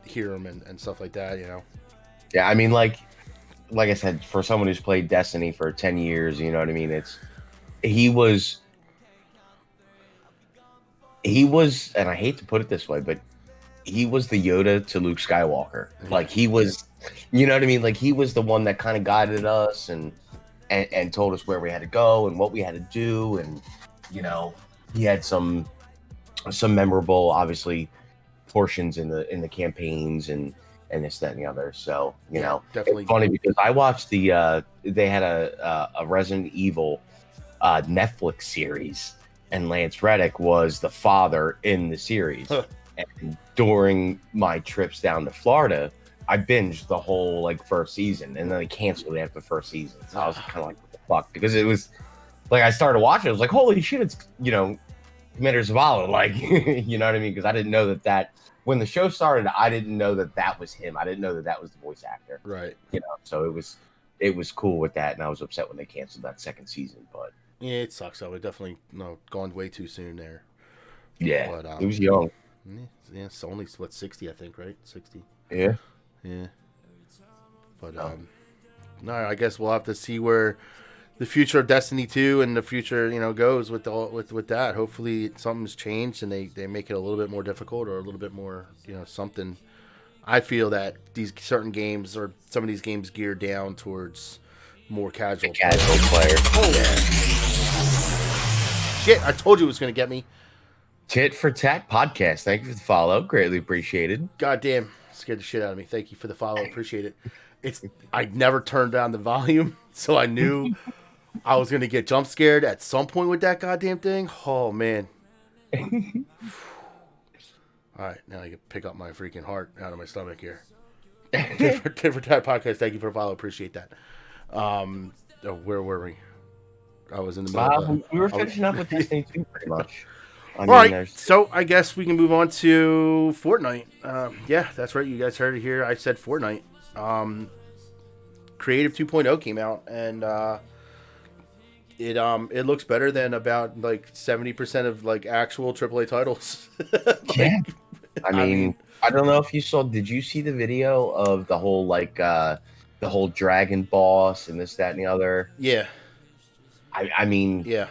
hear them and stuff like that, Yeah, I mean, like I said, for someone who's played Destiny for 10 years, you know what I mean? he was, and I hate to put it this way, but he was the Yoda to Luke Skywalker. Like he was, you know what I mean? Like he was the one that kind of guided us and told us where we had to go and what we had to do. And, you know, he had some memorable, obviously, portions in the campaigns and this, that, and the other. So, you know, definitely. It's funny because I watched they had a Resident Evil Netflix series, and Lance Reddick was the father in the series. Huh. And during my trips down to Florida, I binged the whole like first season, and then they canceled it after the first season. So I was kind of like, what the fuck? Because it was like I started watching, I was like, holy shit, it's, you know, Commander Zavala, like, you know what I mean? Because I didn't know that when the show started, I didn't know that was him. I didn't know that was the voice actor. Right. You know, so it was cool with that, and I was upset when they canceled that second season. But yeah, it sucks. though. It definitely gone way too soon there. yeah, But, he was young. Yeah, it's only 60, I think, right? 60. Yeah. Yeah. But no, I guess we'll have to see where the future of Destiny 2 and the future, you know, goes with that. Hopefully something's changed and they make it a little bit more difficult or a little bit more, you know, something. I feel that these certain games or some of these games geared down towards more casual player. Oh, yeah. Shit, I told you it was going to get me. Tit for Tat Podcast. Thank you for the follow. Greatly appreciated. Goddamn, scared the shit out of me. Thank you for the follow. Appreciate it. I never turned down the volume, so I knew I was gonna get jump scared at some point with that goddamn thing. Oh man. All right, now I can pick up my freaking heart out of my stomach here. Tit for Tat Podcast. Thank you for the follow. Appreciate that. Where were we? I was in the middle. We were finishing up with Destiny 2 pretty much. All right, so I guess we can move on to Fortnite. Yeah, that's right. You guys heard it here. I said Fortnite. Creative 2.0 came out, and it looks better than about like 70% of like actual AAA titles. Yeah, I mean, I don't know if you saw. Did you see the video of the whole like the whole dragon boss and this, that, and the other? Yeah. I mean, yeah.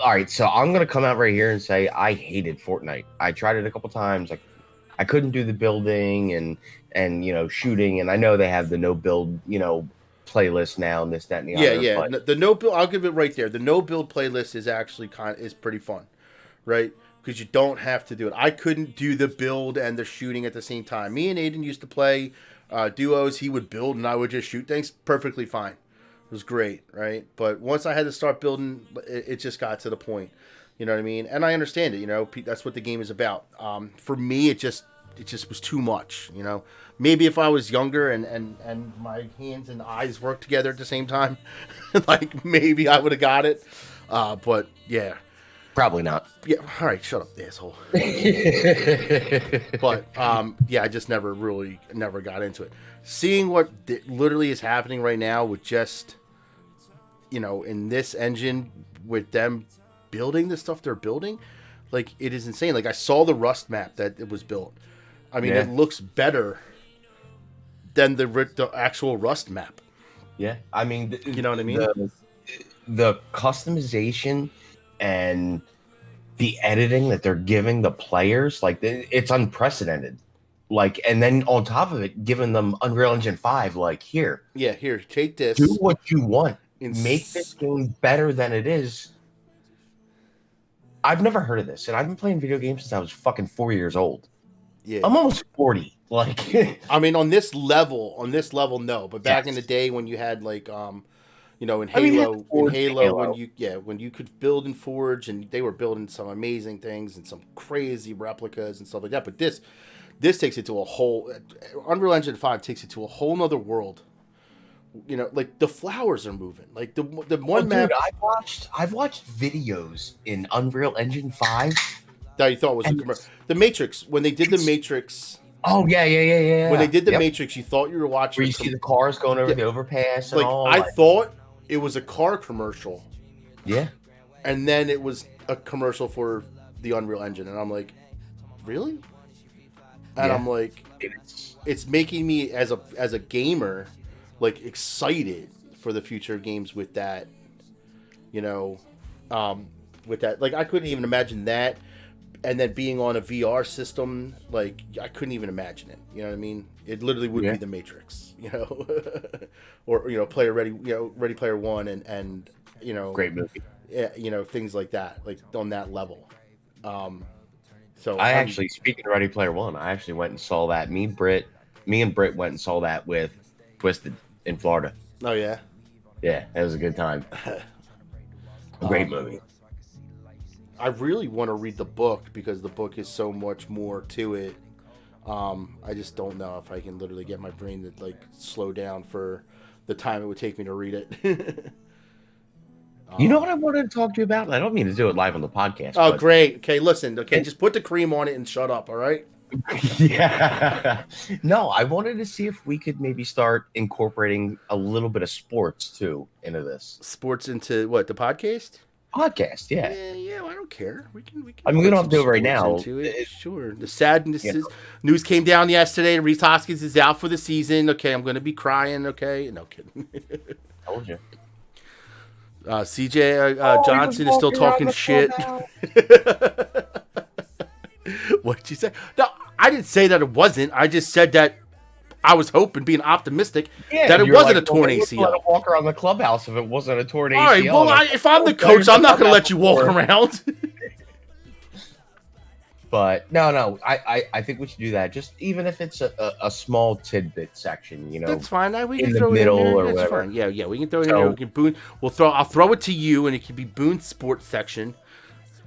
All right, so I'm gonna come out right here and say I hated Fortnite. I tried it a couple times. Like, I couldn't do the building and you know, shooting. And I know they have the no build, you know, playlist now and this, that, and the other. Yeah. But The no build. I'll give it right there. The no build playlist is actually is pretty fun, right? Because you don't have to do it. I couldn't do the build and the shooting at the same time. Me and Aiden used to play duos. He would build and I would just shoot things. Perfectly fine. It was great, right? But once I had to start building, it just got to the point. You know what I mean? And I understand it. You know, that's what the game is about. For me, it just was too much. You know, maybe if I was younger and my hands and eyes worked together at the same time, like maybe I would have got it. But yeah, probably not. Yeah. All right, shut up, asshole. But yeah, I just never got into it. Seeing what literally is happening right now with just, you know, in this engine with them building the stuff they're building, like it is insane. Like I saw the Rust map that it was built. I mean, It looks better than the actual Rust map. Yeah, I mean, you know what I mean? The customization and the editing that they're giving the players, like it's unprecedented. Like, and then on top of it, giving them Unreal Engine 5, like here, take this, do what you want, make this game better than it is. I've never heard of this, and I've been playing video games since I was fucking 4 years old. Yeah, I'm almost 40. Like, I mean, on this level, no. But back in the day when you had like, you know, in Halo, when you could build and forge, and they were building some amazing things and some crazy replicas and stuff like that. But this takes it to a whole. Unreal Engine 5 takes it to a whole nother world. You know, like the flowers are moving. Like the one map. Dude, I've watched videos in Unreal Engine 5 that you thought was a commercial. The Matrix, when they did the Matrix. Oh yeah. When they did the Matrix, you thought you were watching. Where you see the cars going over the overpass and like, all. I thought it was a car commercial. Yeah. And then it was a commercial for the Unreal Engine, and I'm like, really? And I'm like, it's making me as a gamer, like excited for the future games with that. You know, with that, like I couldn't even imagine that, and then being on a VR system, like I couldn't even imagine it. You know what I mean? It literally would be the Matrix. You know, or Ready Player One, and Great movie. Yeah, things like that, like on that level. So I actually, speaking of Ready Player One, I actually went and saw that. Me and Britt went and saw that with Twisted in Florida. Oh yeah, yeah, it was a good time. A great movie. I really want to read the book because the book is so much more to it. I just don't know if I can literally get my brain to like slow down for the time it would take me to read it. You know what I wanted to talk to you about? I don't mean to do it live on the podcast. Oh, but... great. Okay, listen. Okay, just put the cream on it and shut up, all right? Yeah. No, I wanted to see if we could maybe start incorporating a little bit of sports, too, into this. Sports into what, the podcast? Podcast, yeah. Yeah, I don't care. We can I mean, we don't have to do it right now. Sure. The sadness is... News came down yesterday. Reese Hoskins is out for the season. Okay, I'm going to be crying, okay? No kidding. Told you. CJ Johnson is still talking shit. What did you say? No, I didn't say that it wasn't. I just said that I was hoping, being optimistic, that it wasn't a torn ACL. Let him walk around the clubhouse if it wasn't a torn ACL. All right, well, if I'm the coach, I'm not going to let you walk around. But no, I think we should do that. Just even if it's a small tidbit section, That's fine. We can in throw the middle it in there. or That's whatever. fine. Yeah, we can throw it in there. We can I'll throw it to you, and it can be Boone's sports section.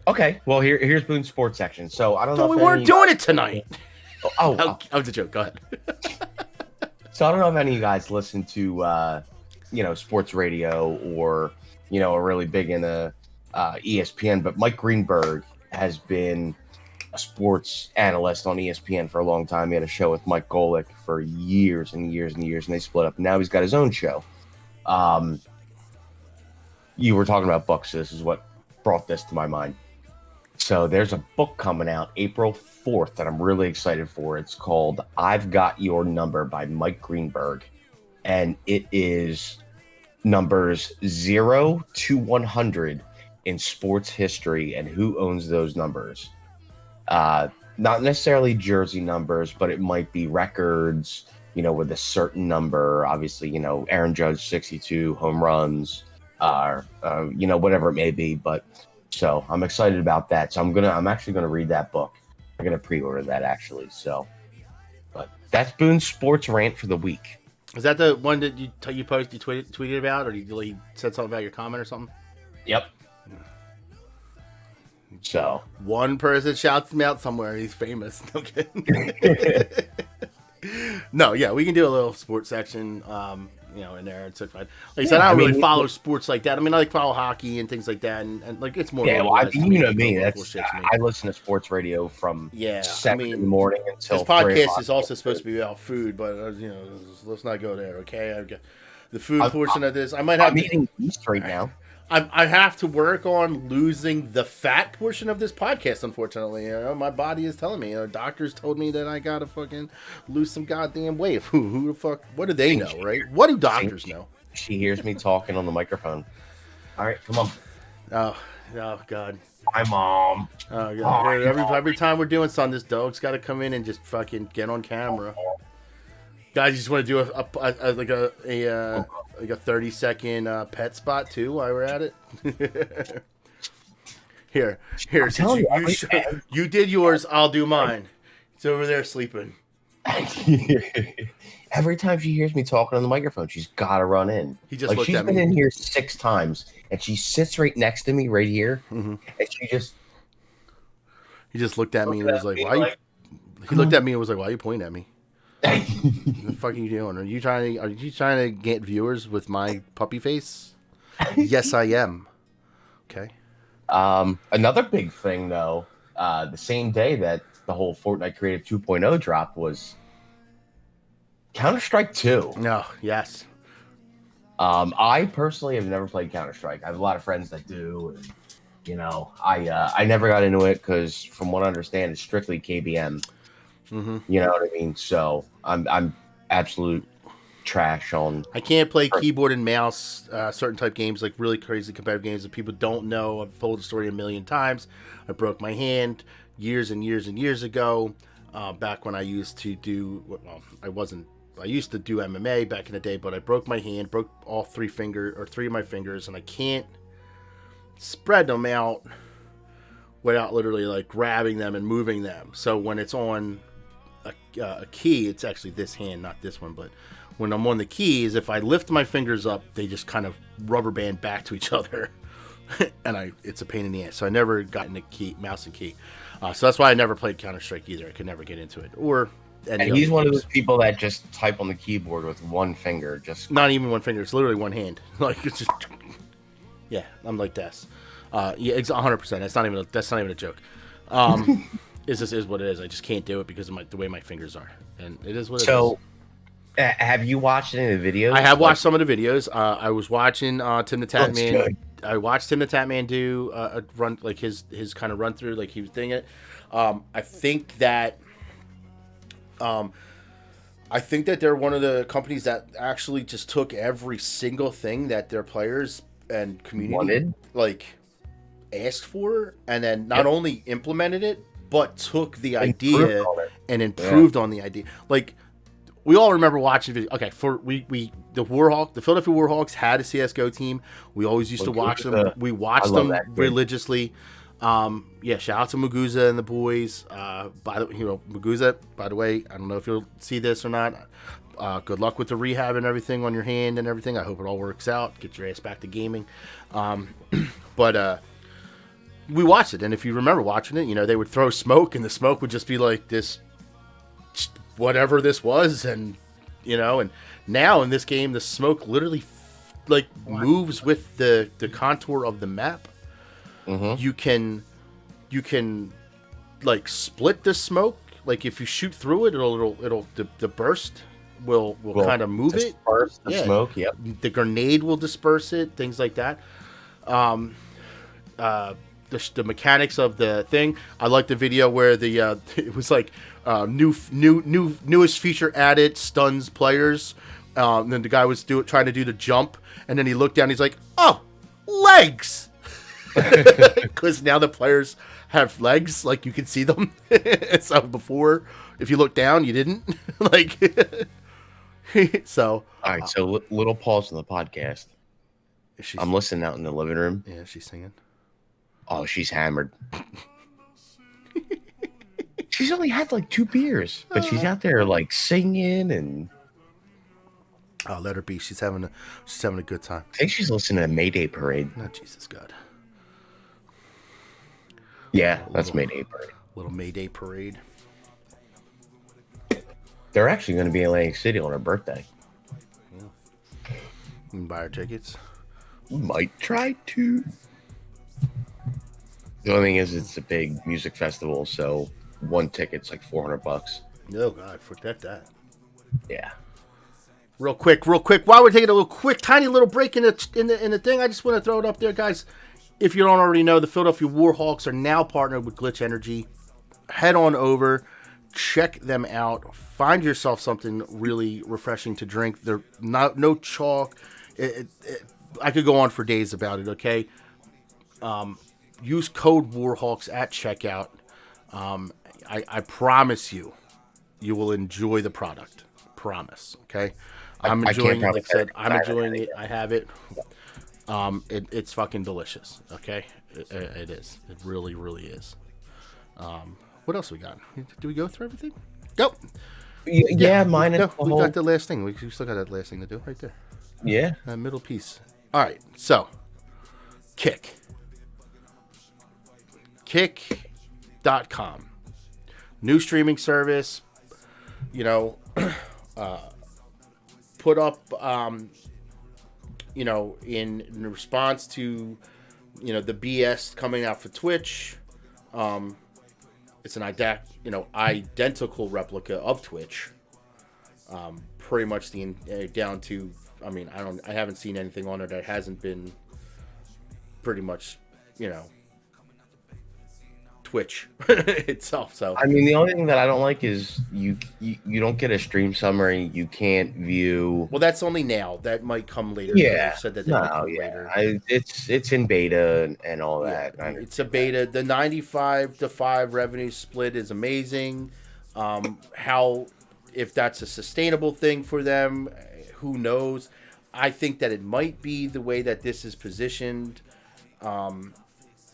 Okay. Well, here's Boone's sports section. So I don't know. We weren't doing it tonight. Oh, that was a joke. Go ahead. So I don't know if any of you guys listen to sports radio or are really big into ESPN, but Mike Greenberg has been a sports analyst on ESPN for a long time. He had a show with Mike Golick for years and years and years, and they split up. Now he's got his own show. You were talking about books. So this is what brought this to my mind. So there's a book coming out April 4th that I'm really excited for. It's called I've Got Your Number by Mike Greenberg. And it is numbers 0 to 100 in sports history and who owns those numbers. Not necessarily jersey numbers, but it might be records, with a certain number. Obviously, Aaron Judge 62 home runs, whatever it may be. But so I'm excited about that. So I'm actually gonna read that book. I'm gonna pre-order that actually. So, but that's Boone's sports rant for the week. Is that the one that you tweeted about, or you said something about your comment or something? Yep. So one person shouts him out somewhere. He's famous. No kidding. No, yeah, we can do a little sports section, in there. It's fine. Like I said, I don't really follow sports like that. I mean, I follow hockey and things like that, and like it's more. Yeah, well, me. I listen to sports radio from 7 in the morning until. This podcast is also supposed to be about food, but let's not go there. Okay, I've got the food portion of this. I might have. I'm eating yeast right now. I have to work on losing the fat portion of this podcast, unfortunately. My body is telling me. Doctors told me that I gotta fucking lose some goddamn weight. Who the fuck? What do they know, right? What do doctors know? She hears me talking on the microphone. All right, come on. Oh God. Hi, Mom. Oh God. Every time we're doing something, this dog's got to come in and just fucking get on camera. Guys, you just want to do a 30-second pet spot too while we're at it. Here. You did yours, I'll do mine. It's over there sleeping. Every time she hears me talking on the microphone, she's got to run in. He just looked at me. She's been in here 6 times, and she sits right next to me, right here, and she just. He just looked at me and was like, "Why?" He looked at me and was like, "Why are you pointing at me?" What the fuck are you doing? Are you trying to get viewers with my puppy face? Yes, I am. Okay. Another big thing, though, the same day that the whole Fortnite Creative 2.0 drop was Counter-Strike 2. No, yes. I personally have never played Counter-Strike. I have a lot of friends that do, and I never got into it because, from what I understand, it's strictly KBM. Mm-hmm. You know what I mean? So I'm absolute trash on. I can't play keyboard and mouse, certain type games, like really crazy competitive games that people don't know. I've told the story a million times. I broke my hand years and years and years ago, back when I used to do, I used to do MMA back in the day, but I broke my hand, broke all three of my fingers, and I can't spread them out without literally like grabbing them and moving them. So when it's on a key, it's actually this hand, not this one, but when I'm on the keys, if I lift my fingers up, they just kind of rubber band back to each other. And it's a pain in the ass. So I never got into mouse and key. So that's why I never played Counter-Strike either. I could never get into it. And he's one of those people that just type on the keyboard with one finger. Just not even one finger. It's literally one hand. Like it's just, yeah, I'm like this. Yeah, 100%. That's not even a joke. It just is what it is. I just can't do it because of the way my fingers are, and it is what it is. So, have you watched any of the videos? I have watched some of the videos. I was watching Tim the Tatman. I watched Tim the Tatman do a run, like his kind of run through, like he was doing it. I think that they're one of the companies that actually just took every single thing that their players and community asked for, and then not only implemented it, but took the idea and improved on the idea. Like, we all remember watching video. Okay, the Philadelphia Warhawks had a CS:GO team. We always used to watch them. We watched them religiously. Shout out to Muguza and the boys. Muguza, by the way, I don't know if you'll see this or not. Good luck with the rehab and everything on your hand and everything. I hope it all works out. Get your ass back to gaming. But we watched it, and if you remember watching it, they would throw smoke, and the smoke would just be like this, whatever this was, and and now in this game, the smoke literally moves with the contour of the map. Mm-hmm. You can split the smoke. Like if you shoot through it, the burst will kind of move it. Disperse the smoke. Yep. The grenade will disperse it. Things like that. The mechanics of the thing. I like the video where it was like newest feature added, stuns players. And then the guy was trying to do the jump, and then he looked down. He's like, "Oh, legs!" Because now the players have legs, like you can see them. So before, if you look down, you didn't. So. All right. So little pause in the podcast. I'm listening out in the living room. Yeah, she's singing. Oh, she's hammered. She's only had 2 beers, but she's out there singing and. Oh, let her be. She's having a good time. I think she's listening to Mayday Parade. Oh, Jesus God. Yeah, that's Mayday Parade. Little Mayday Parade. They're actually going to be in Atlantic City on her birthday. Yeah. You can buy her tickets. Might try to. The only thing is, it's a big music festival, so one ticket's $400. Oh God, forget that. Yeah. Real quick. While we're taking a tiny little break in the thing, I just want to throw it up there, guys. If you don't already know, the Philadelphia Warhawks are now partnered with Glitch Energy. Head on over, check them out. Find yourself something really refreshing to drink. They're no chalk. I could go on for days about it. Okay. Use code Warhawks at checkout. I promise you will enjoy the product. Promise. Okay. I'm enjoying it. Like I said, I'm enjoying it. I have it. It's fucking delicious. Okay. It is. It really, really is. What else we got? Do we go through everything? Nope. Yeah, mine. No, we got the last thing. We still got that last thing to do right there. Yeah. That middle piece. All right. So, Kick.com. New streaming service. Put up, in response to, the BS coming out for Twitch. It's an identical replica of Twitch. Pretty much down to, I haven't seen anything on it that hasn't been pretty much, Twitch itself. So I mean, the only thing that I don't like is you don't get a stream summary. You can't view. well, that's only now. That might come later. Yeah, They've said that they might come later. It's in beta and all that. Yeah, it's a beta. The 95-5 revenue split is amazing. How, if that's a sustainable thing for them, who knows? I think that it might be the way that this is positioned.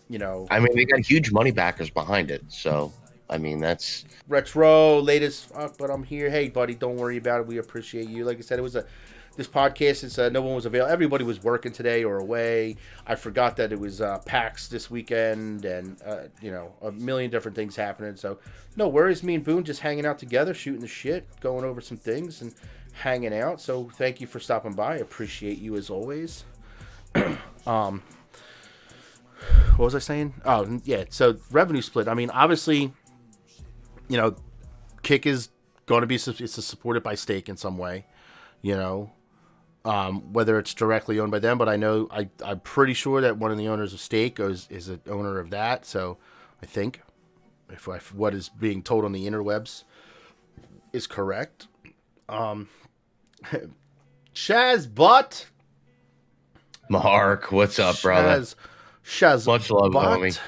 You know, I mean, they got huge money backers behind it, so I mean that's retro latest. But I'm here. Hey, buddy, don't worry about it. We appreciate you. Like I said, it was this podcast. Since no one was available, everybody was working today or away. I forgot that it was PAX this weekend, and you know, a million different things happening. So no worries. Me and Boone just hanging out together, shooting the shit, going over some things, and hanging out. So thank you for stopping by. I appreciate you as always. What was I saying? Oh, yeah. So revenue split. I mean, obviously, you know, Kick is going to be supported by Stake in some way, you know, whether it's directly owned by them. But I know I'm pretty sure that one of the owners of Stake is an owner of that. So I think if what is being told on the interwebs is correct. Shaz Butt. Mark, what's up, brother? Shaz much love, homie.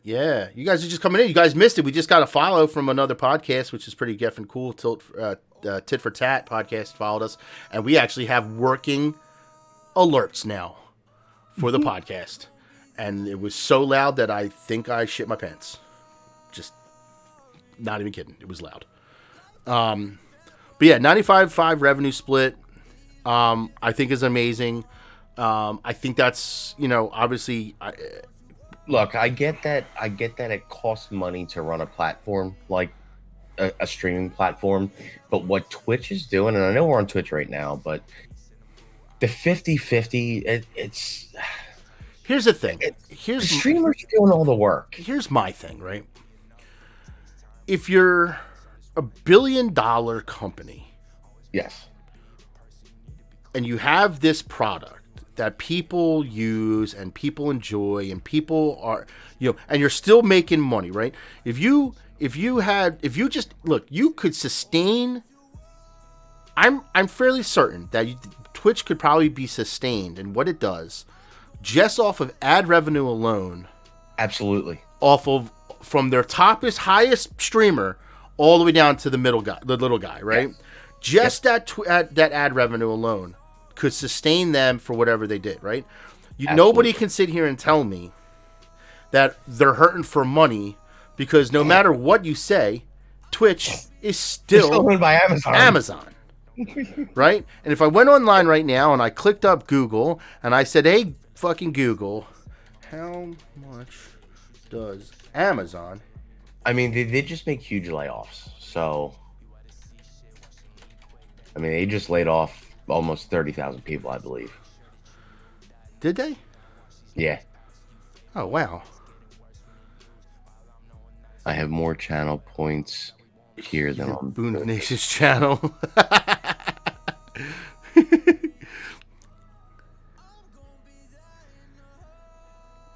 Yeah, you guys are just coming in. You guys missed it. We just got a follow from another podcast, which is pretty effing cool. Tit for Tat podcast followed us, and we actually have working alerts now for the podcast. And it was so loud that I think I shit my pants. Just not even kidding. It was loud. But yeah, 95-5 revenue split. I think is amazing. I think that's, you know, obviously. Look, I get that. I get that it costs money to run a platform like a streaming platform. But what Twitch is doing, and I know we're on Twitch right now, but the 50-50, it's. Here's the thing. The streamers are doing all the work. Here's my thing, right? If you're a $1 billion company. Yes. And you have this product that people use and people enjoy and people are, you know, and you're still making money, right? If you just look, you could sustain. I'm fairly certain that Twitch could probably be sustained and what it does just off of ad revenue alone. Absolutely. Off of from their highest streamer all the way down to the middle guy, the little guy, right? Yes. Just that ad revenue alone could sustain them for whatever they did, right? Nobody can sit here and tell me that they're hurting for money because no matter what you say, Twitch is still owned by Amazon. Right? And if I went online right now and I clicked up Google and I said, hey, fucking Google, how much does Amazon? I mean, they just make huge layoffs. So, I mean, they just laid off almost 30,000 people, I believe. Did they? Yeah. Oh, wow. I have more channel points here than on Boone Nation's channel.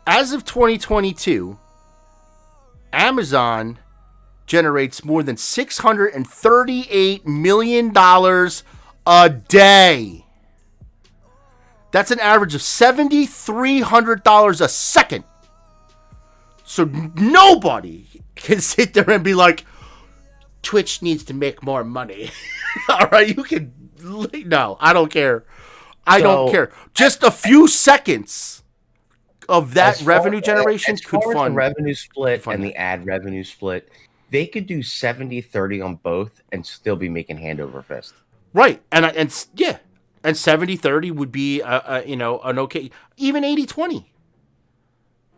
As of 2022, Amazon generates more than $638 million a day. That's an average of $7,300 a second. So nobody can sit there and be like, Twitch needs to make more money. All right, you can. No, I don't care. I don't care. Just a few seconds of that revenue generation could fund the revenue split and the ad revenue split. They could do 70-30 on both and still be making hand over fist. Right, and 70-30 would be an okay, even 80-20.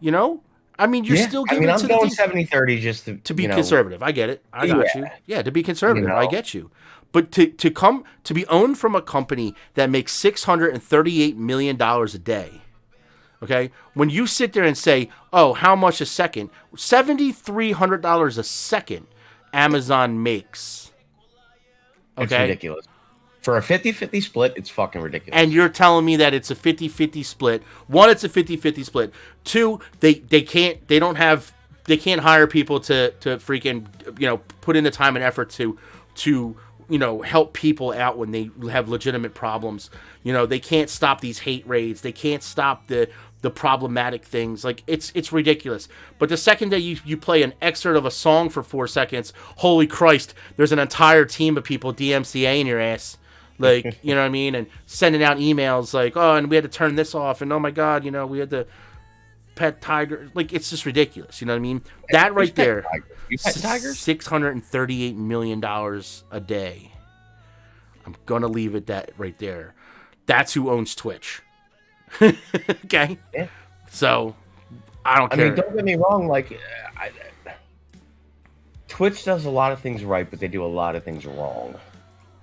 You know, I mean, you're still giving. I'm going 70-30 just to be conservative. I get it. I got you. Yeah, to be conservative, I get you. But to be owned from a company that makes $638 million a day. Okay, when you sit there and say, "Oh, how much a second?" $7,300 a second, Amazon makes. Okay, it's ridiculous. For a 50-50 split, it's fucking ridiculous. And you're telling me that it's a 50-50 split. One, it's a 50-50 split. Two, they don't have they can't hire people to freaking, put in the time and effort to help people out when they have legitimate problems. They can't stop these hate raids. They can't stop the problematic things. Like, it's ridiculous. But the second that you play an excerpt of a song for 4 seconds, holy Christ, there's an entire team of people DMCAing your ass. Like, you know what I mean? And sending out emails like, oh, and we had to turn this off, and oh my God, we had to pet tiger. Like, it's just ridiculous. You know what I mean? That right there, You pet tigers? $638 million a day. I'm gonna leave it that right there. That's who owns Twitch. Okay? Yeah. So, I don't care. I mean, don't get me wrong. Like, Twitch does a lot of things right, but they do a lot of things wrong.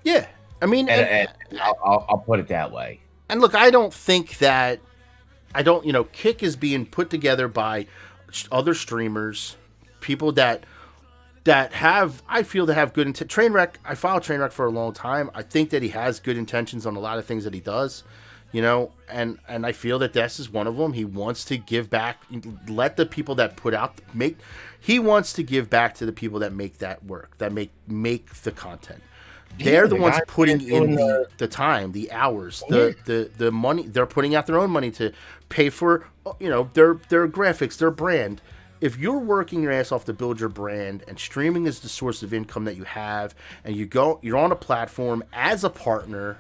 Yeah. I mean, and I'll put it that way. And look, I don't think that Kick is being put together by other streamers, people that have, I feel, that have good intent. Trainwreck, I followed Trainwreck for a long time. I think that he has good intentions on a lot of things that he does, and I feel that this is one of them. He wants to give back, let the people that he wants to give back to the people that make that work, that make the content. They're the ones putting in the time, the hours, the money. They're putting out their own money to pay for, their graphics, their brand. If you're working your ass off to build your brand, and streaming is the source of income that you have, and you're on a platform as a partner,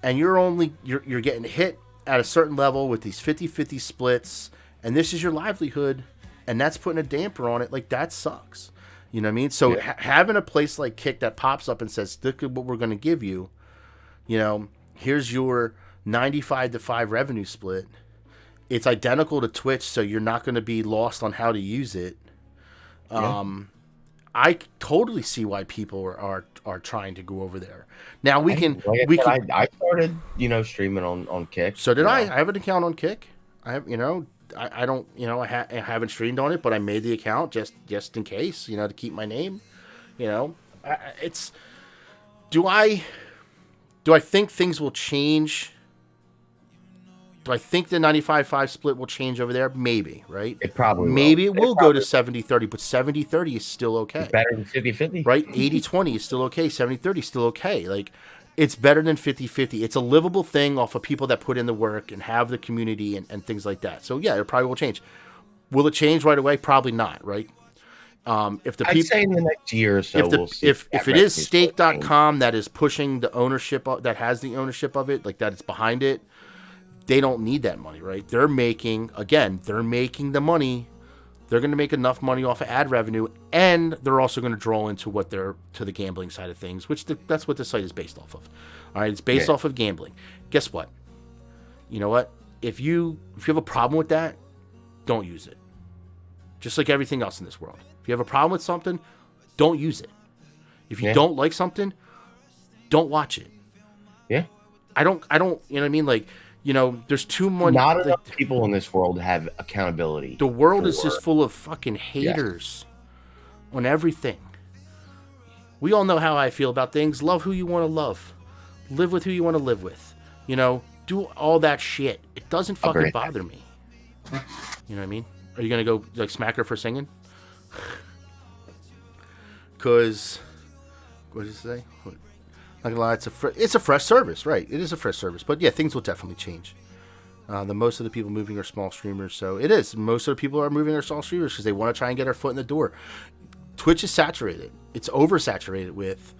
and you're getting hit at a certain level with these 50-50 splits, and this is your livelihood, and that's putting a damper on it, like, that sucks. You know what I mean? So having a place like Kick that pops up and says, look at what we're going to give you, here's your 95-5 revenue split. It's identical to Twitch, so you're not going to be lost on how to use it. I totally see why people are trying to go over there. Now I started, streaming on Kick. So did I. I have an account on Kick. I have, I don't, I haven't streamed on it, but I made the account just in case, to keep my name. Do I think things will change? Do I think the 95-5 split will change over there? Maybe, right? It probably will. Maybe it will go to 70-30, but 70-30 is still okay. It's better than 50-50. Right? 80-20 is still okay. 70-30 is still okay. Like, it's better than 50-50. It's a livable thing off of people that put in the work and have the community and things like that. So, yeah, it probably will change. Will it change right away? Probably not, right? If the I'd say in the next year or so, we'll see. If it is stake.com that is pushing the ownership, that has the ownership of it, like that it's behind it, they don't need that money, right? They're making the money. They're going to make enough money off of ad revenue, and they're also going to draw into to the gambling side of things, which that's what the site is based off of. All right, it's based off of gambling. Guess what? You know what? If you have a problem with that, don't use it. Just like everything else in this world. If you have a problem with something, don't use it. If you don't like something, don't watch it. Yeah. I don't. You know what I mean? Like, there's too much. Not enough people in this world have accountability. The world is just full of fucking haters on everything. We all know how I feel about things. Love who you want to love. Live with who you want to live with. Do all that shit. It doesn't fucking bother me. You know what I mean? Are you going to go like smack her for singing? Because, what did it say? Not gonna lie, it's a fresh service, right? It is a fresh service, but yeah, things will definitely change. The most of the people moving are small streamers, so it is. Most of the people are moving are small streamers because they want to try and get their foot in the door. Twitch is saturated; it's oversaturated with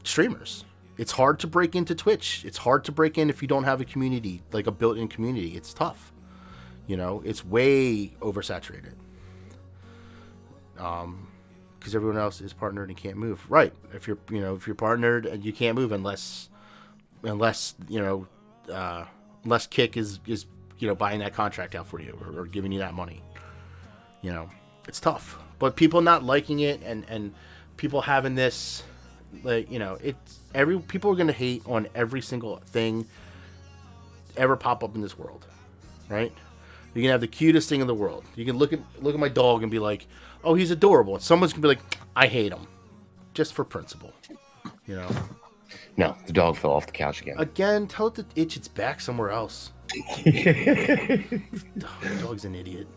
streamers. It's hard to break into Twitch. It's hard to break in if you don't have a community, like a built-in community. It's tough. It's way oversaturated. Because everyone else is partnered and can't move. Right. If you're partnered and you can't move unless Kick is buying that contract out for you or giving you that money. It's tough. But people not liking it and people having this, people are gonna hate on every single thing ever pop up in this world. Right? You can have the cutest thing in the world. You can look at my dog and be like, oh, he's adorable. And someone's going to be like, I hate him. Just for principle. No, the dog fell off the couch again. Again, tell it to itch its back somewhere else. The dog's an idiot.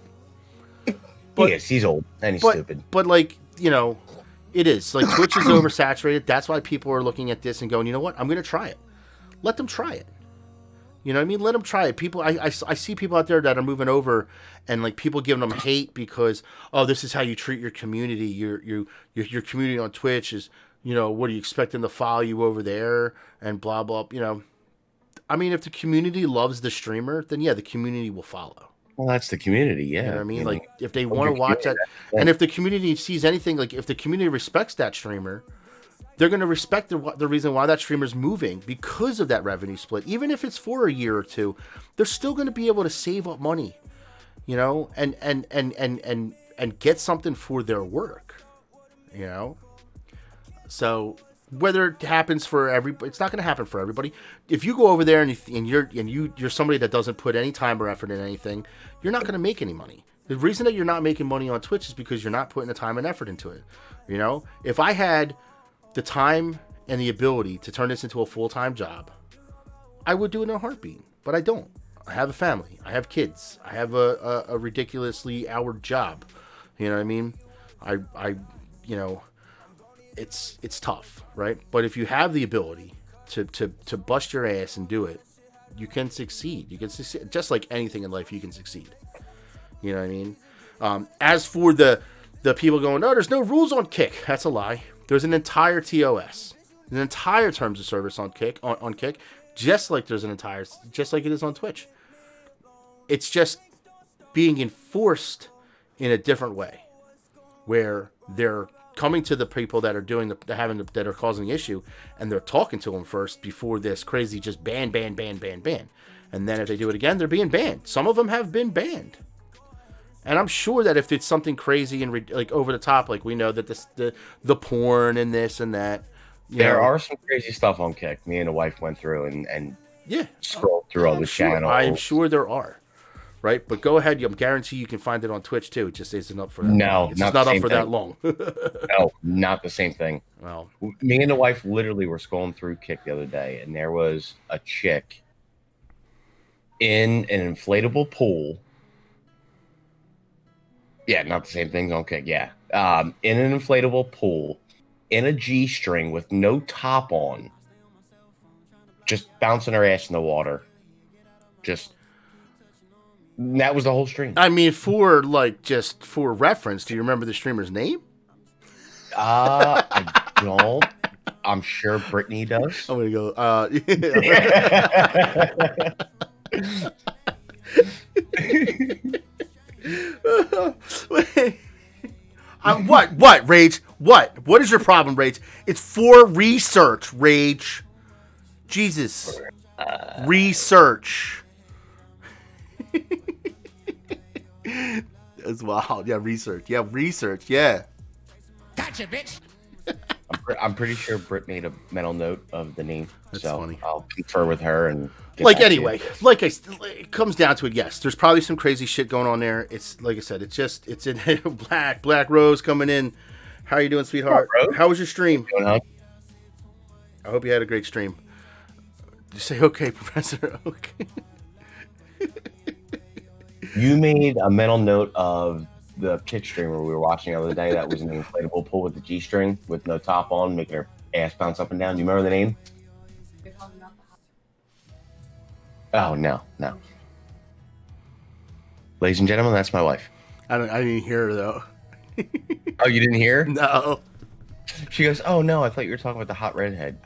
But, he is. He's old and he's but, stupid. But like, you know, it is like Twitch is oversaturated. That's why people are looking at this and going, you know what? I'm going to try it. Let them try it. You know what I mean? Let them try it. People, I see people out there that are moving over, and like people giving them hate because, oh, this is how you treat your community. Your community on Twitch is, you know, what do you expect them to follow you over there and blah blah. You know, I mean, if the community loves the streamer, then yeah, the community will follow. Well, that's the community, yeah. You know what I mean? Like if they want to watch that, and if the community sees anything, like if the community respects that streamer, they're going to respect the reason why that streamer's moving because of that revenue split. Even if it's for a year or two, they're still going to be able to save up money, you know, and get something for their work, you know. So whether it happens for everybody, it's not going to happen for everybody. If you go over there and you're somebody that doesn't put any time or effort in anything, you're not going to make any money. The reason that you're not making money on Twitch is because you're not putting the time and effort into it. You know, if I had the time and the ability to turn this into a full-time job, I would do it in a heartbeat, but I don't. I have a family. I have kids. I have a ridiculously hour job. You know what I mean? I you know, it's tough, right? But if you have the ability to bust your ass and do it, you can succeed. You can succeed. Just like anything in life, you can succeed. You know what I mean? As for the people going, no, there's no rules on Kick. That's a lie. There's an entire TOS, an entire terms of service on Kick, on Kick, just like just like it is on Twitch. It's just being enforced in a different way, where they're coming to the people that are doing that are causing the issue, and they're talking to them first before this crazy just ban, and then if they do it again, they're being banned. Some of them have been banned. And I'm sure that if it's something crazy and like over the top, like we know that the porn and this and that, there are some crazy stuff on Kick. Me and the wife went through and yeah, scrolled through all the channels. I am sure there are, right? But go ahead. I guarantee you can find it on Twitch too. It just isn't up for that. No, it's not up for that long. No, not the same thing. Well, me and the wife literally were scrolling through Kick the other day, and there was a chick in an inflatable pool. Yeah, not the same thing on Kick. Yeah, in an inflatable pool, in a G-string with no top on, just bouncing her ass in the water. That was the whole stream. I mean, for reference, do you remember the streamer's name? I don't. I'm sure Brittany does. I'm gonna go. What, Rage? What is your problem, Rage? It's for research, Rage. Jesus. Research. That's wild. Yeah, research. Yeah. Gotcha, bitch. I'm pretty sure Britt made a mental note of the name. That's so funny. I'll confer with her and it comes down to it. Yes, there's probably some crazy shit going on there. It's like I said, it's in Black Rose coming in. How are you doing, sweetheart? How was your stream? I hope you had a great stream. Just say okay, Professor. Okay. You made a mental note of the Kick streamer we were watching the other day that was in the inflatable pool with the G-string with no top on, making her ass bounce up and down. Do you remember the name? Oh, no. Ladies and gentlemen, that's my wife. I didn't hear her, though. Oh, you didn't hear? No. She goes, oh, no, I thought you were talking about the hot redhead.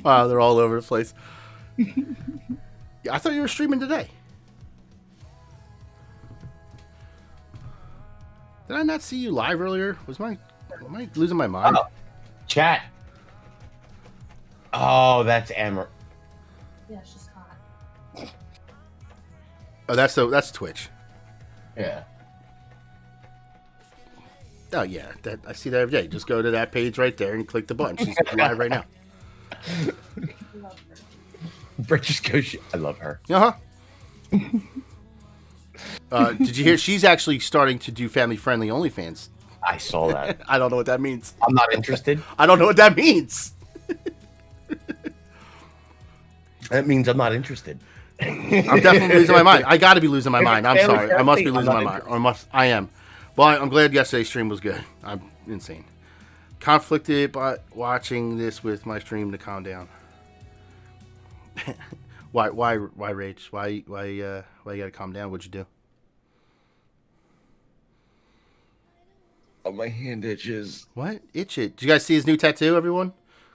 Wow, they're all over the place. I thought you were streaming today. Did I not see you live earlier? Am I losing my mind? Oh, chat. Oh, that's Amber. Yeah, she's hot. Oh, that's Twitch. Yeah. Oh yeah, that I see that every day. Just go to that page right there and click the button. She's live right now. Brett just goes. I love her. Did you hear? She's actually starting to do family-friendly OnlyFans. I saw that. I don't know what that means. I'm not interested. I don't know what that means. That means I'm not interested. I'm definitely losing my mind. I got to be losing my mind. I'm sorry. I must be losing my mind. I am. Well, I'm glad yesterday's stream was good. I'm insane. Conflicted by watching this with my stream to calm down. Why rage? Why you gotta calm down? What'd you do? Oh, my hand itches. What? Itch it. Did you guys see his new tattoo, everyone?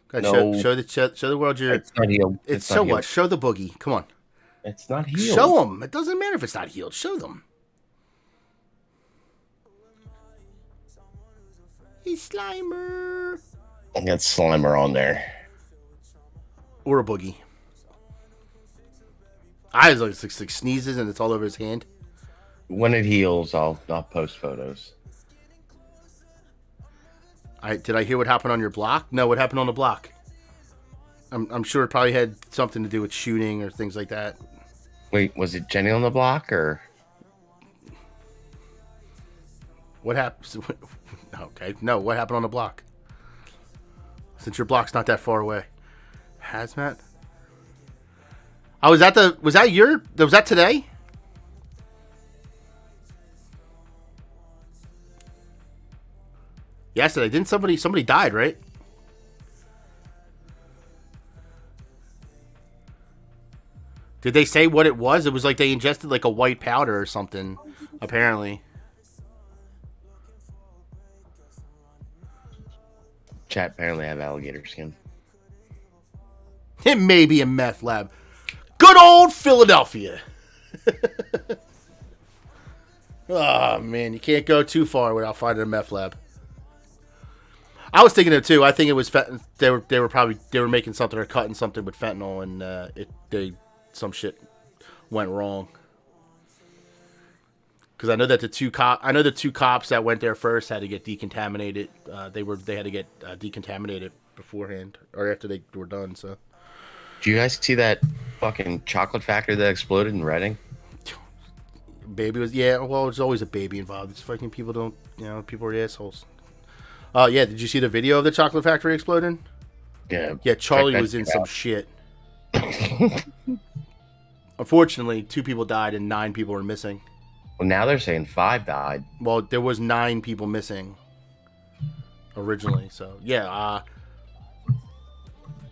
Guys, No. show the world your... It's not healed. It's not so healed. what? Show the boogie. Come on. It's not healed. Show them. It doesn't matter if it's not healed. Show them. He's Slimer. I got Slimer on there. Or a boogie. I was like sneezes and it's all over his hand. When it heals, I'll post photos. Did I hear what happened on your block? No, what happened on the block? I'm sure it probably had something to do with shooting or things like that. Wait, was it Jenny on the block or? What happened? Okay, no, what happened on the block? Since your block's not that far away. Hazmat? Oh, was that today? Yesterday. Didn't somebody died, right? Did they say what it was? It was like they ingested like a white powder or something, apparently. Chat apparently have alligator skin. It may be a meth lab. Good old Philadelphia. Oh, man. You can't go too far without finding a meth lab. I was thinking it too. I think it was they were making something or cutting something with fentanyl, and some shit went wrong. Because I know that the two cops that went there first had to get decontaminated. They had to get decontaminated beforehand or after they were done. So, do you guys see that fucking chocolate factory that exploded in Reading? Baby was well. There's always a baby involved. It's fucking people people are assholes. Yeah. Did you see the video of the chocolate factory exploding? Yeah. Yeah. Charlie was in some shit. Unfortunately, 2 people died and 9 people were missing. Well, now they're saying 5 died. Well, there was 9 people missing originally. So yeah,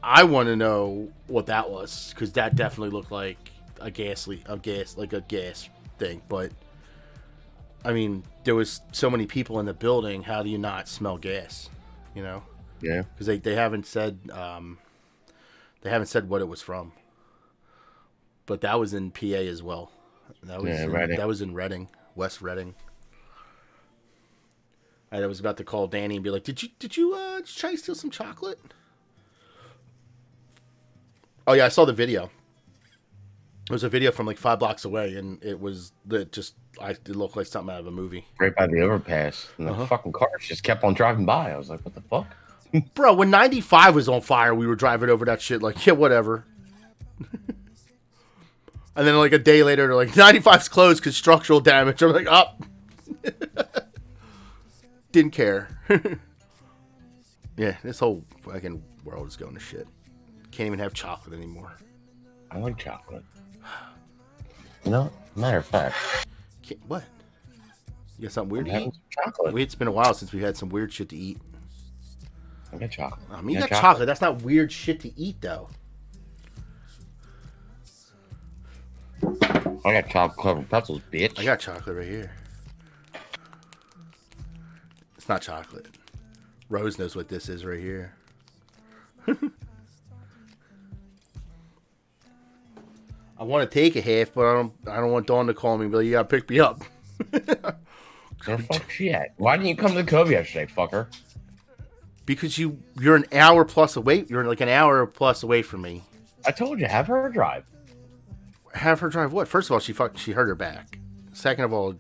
I want to know what that was because that definitely looked like a gas thing. But I mean, there was so many people in the building. How do you not smell gas? You know? Yeah. Because they haven't said what it was from. But that was in PA as well. That was in Reading, West Reading. I was about to call Danny and be like, "Did you try to steal some chocolate?" Oh yeah, I saw the video. It was a video from like 5 blocks away, and it looked like something out of a movie. Right by the overpass, and the fucking cars just kept on driving by. I was like, "What the fuck?" Bro, when 95 was on fire, we were driving over that shit like, yeah, whatever. And then like a day later, they're like, 95's closed because structural damage. I'm like, oh. Didn't care. Yeah, this whole fucking world is going to shit. Can't even have chocolate anymore. I like chocolate. You know, matter of fact. What? You got something weird to eat? Chocolate. It's been a while since we had some weird shit to eat. I got chocolate. I mean, you got chocolate. That's not weird shit to eat, though. I got chocolate covered pretzels, bitch. I got chocolate right here. It's not chocolate. Rose knows what this is right here. I want to take a half, but I don't want Dawn to call me and be like, you gotta pick me up. Where the fuck she at? Why didn't you come to the Cove yesterday, fucker? Because you're an hour plus away. You're like an hour plus away from me. I told you, have her drive. Have her drive what? First of all, she hurt her back. Second of all,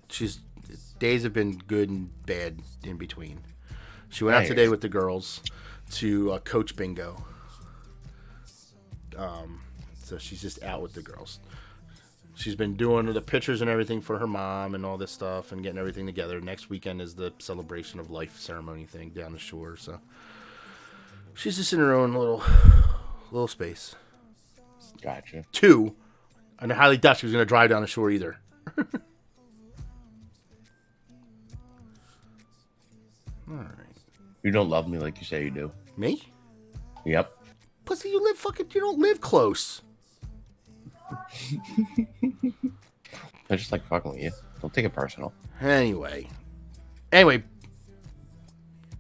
days have been good and bad in between. She went out today with the girls to coach bingo. So she's just out with the girls. She's been doing the pictures and everything for her mom and all this stuff and getting everything together. Next weekend is the celebration of life ceremony thing down the shore. So she's just in her own little space. Gotcha. 2, And I highly doubt she was going to drive down the shore either. All right. You don't love me like you say you do. Me? Yep. Pussy, you don't live close. I just like fucking with you. Don't take it personal. Anyway,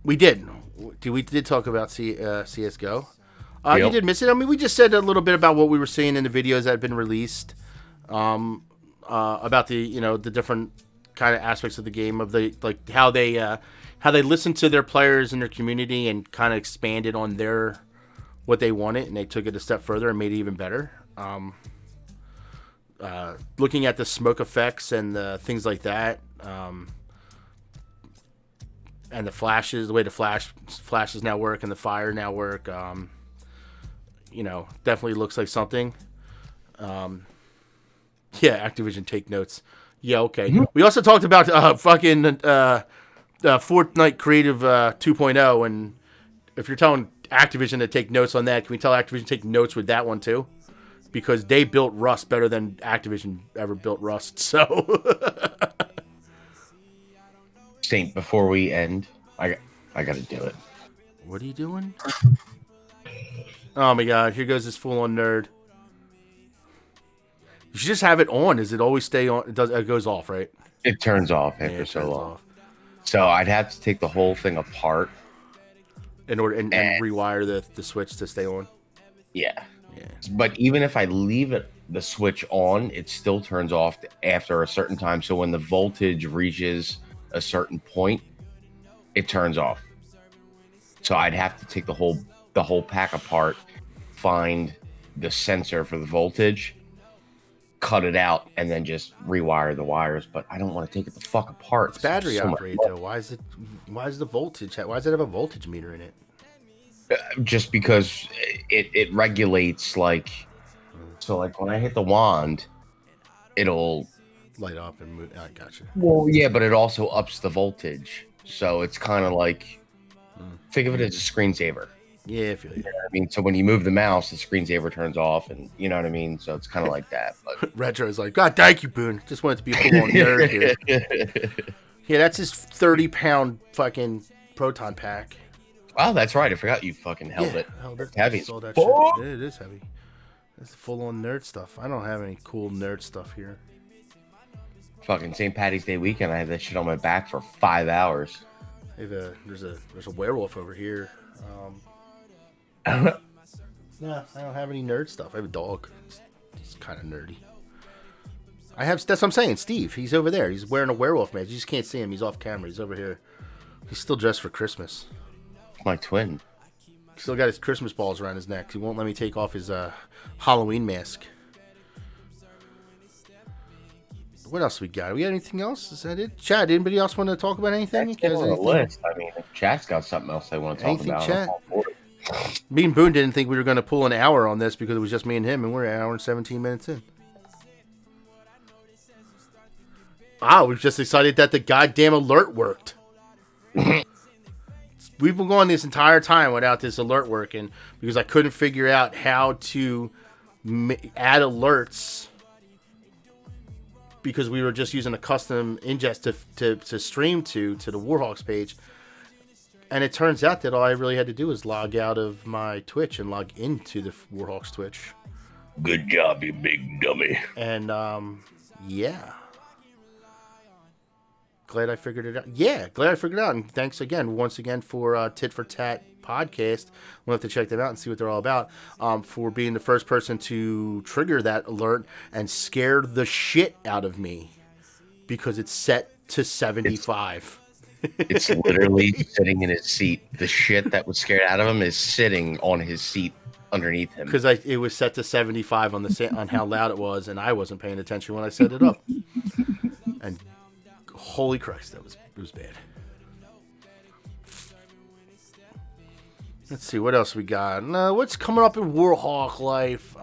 we did talk about CS:GO. You Yep. did miss it. I mean, we just said a little bit about what we were seeing in the videos that had been released, about the different kind of aspects of the game, of the how they listened to their players and their community and kind of expanded on what they wanted, and they took it a step further and made it even better. Looking at the smoke effects and the things like that, and the flashes, the way the flashes now work and the fire now work, definitely looks like something. Yeah, Activision, take notes. Yeah, okay. Mm-hmm. We also talked about Fortnite Creative 2.0, and if you're telling Activision to take notes on that, can we tell Activision to take notes with that one too? Because they built Rust better than Activision ever built Rust, so... Saint, before we end, I gotta do it. What are you doing? Oh my god, here goes this full-on nerd. You should just have it on. Does it always stay on? It goes off, right? It turns off after so long. Off. So I'd have to take the whole thing apart in order and rewire the switch to stay on. Yeah. But even if I leave the switch on, it still turns off after a certain time. So when the voltage reaches a certain point, it turns off. So I'd have to take the whole pack apart, find the sensor for the voltage, cut it out, and then just rewire the wires. But I don't want to take it the fuck apart. It's battery operated though. Why is the voltage? Why does it have a voltage meter in it? Just because it regulates, so when I hit the wand, it'll light up and move. I gotcha. Well, yeah, but it also ups the voltage, so it's kind of think of it as a screensaver. Yeah, I feel you. You know what I mean? So when you move the mouse, the screensaver turns off, and you know what I mean. So it's kind of like that. But Retro is like, God, thank you, Boone. Just wanted to be a full-on nerd here. Yeah, that's his 30-pound fucking proton pack. Oh, that's right. I forgot you fucking held it. It's heavy. Saw that shit. Yeah, it is heavy. It's full-on nerd stuff. I don't have any cool nerd stuff here. Fucking St. Patty's Day weekend, I had that shit on my back for 5 hours. There's a werewolf over here. No, I don't have any nerd stuff. I have a dog. It's kind of nerdy. That's what I'm saying. Steve, he's over there. He's wearing a werewolf mask. You just can't see him. He's off camera. He's over here. He's still dressed for Christmas. My twin. Still got his Christmas balls around his neck. He won't let me take off his Halloween mask. What else we got? We got anything else? Is that it? Chad, anybody else want to talk about anything? That's on the list. I mean, if Chad's got something else they want to talk about. Chad? Me and Boone didn't think we were going to pull an hour on this because it was just me and him, and we're an hour and 17 minutes in. I was just excited that the goddamn alert worked. We've been going this entire time without this alert working because I couldn't figure out how to add alerts because we were just using a custom ingest to stream to the Warhawks page. And it turns out that all I really had to do was log out of my Twitch and log into the Warhawks Twitch. Good job, you big dummy. And, yeah. Glad I figured it out. Yeah, glad I figured it out. And thanks once again for Tit for Tat podcast. We'll have to check them out and see what they're all about. For being the first person to trigger that alert and scare the shit out of me because it's set to 75. It's literally sitting in his seat. The shit that was scared out of him is sitting on his seat underneath him. Because it was set to 75 on how loud it was, and I wasn't paying attention when I set it up. And holy Christ, it was bad. Let's see what else we got. What's coming up in Warhawk life?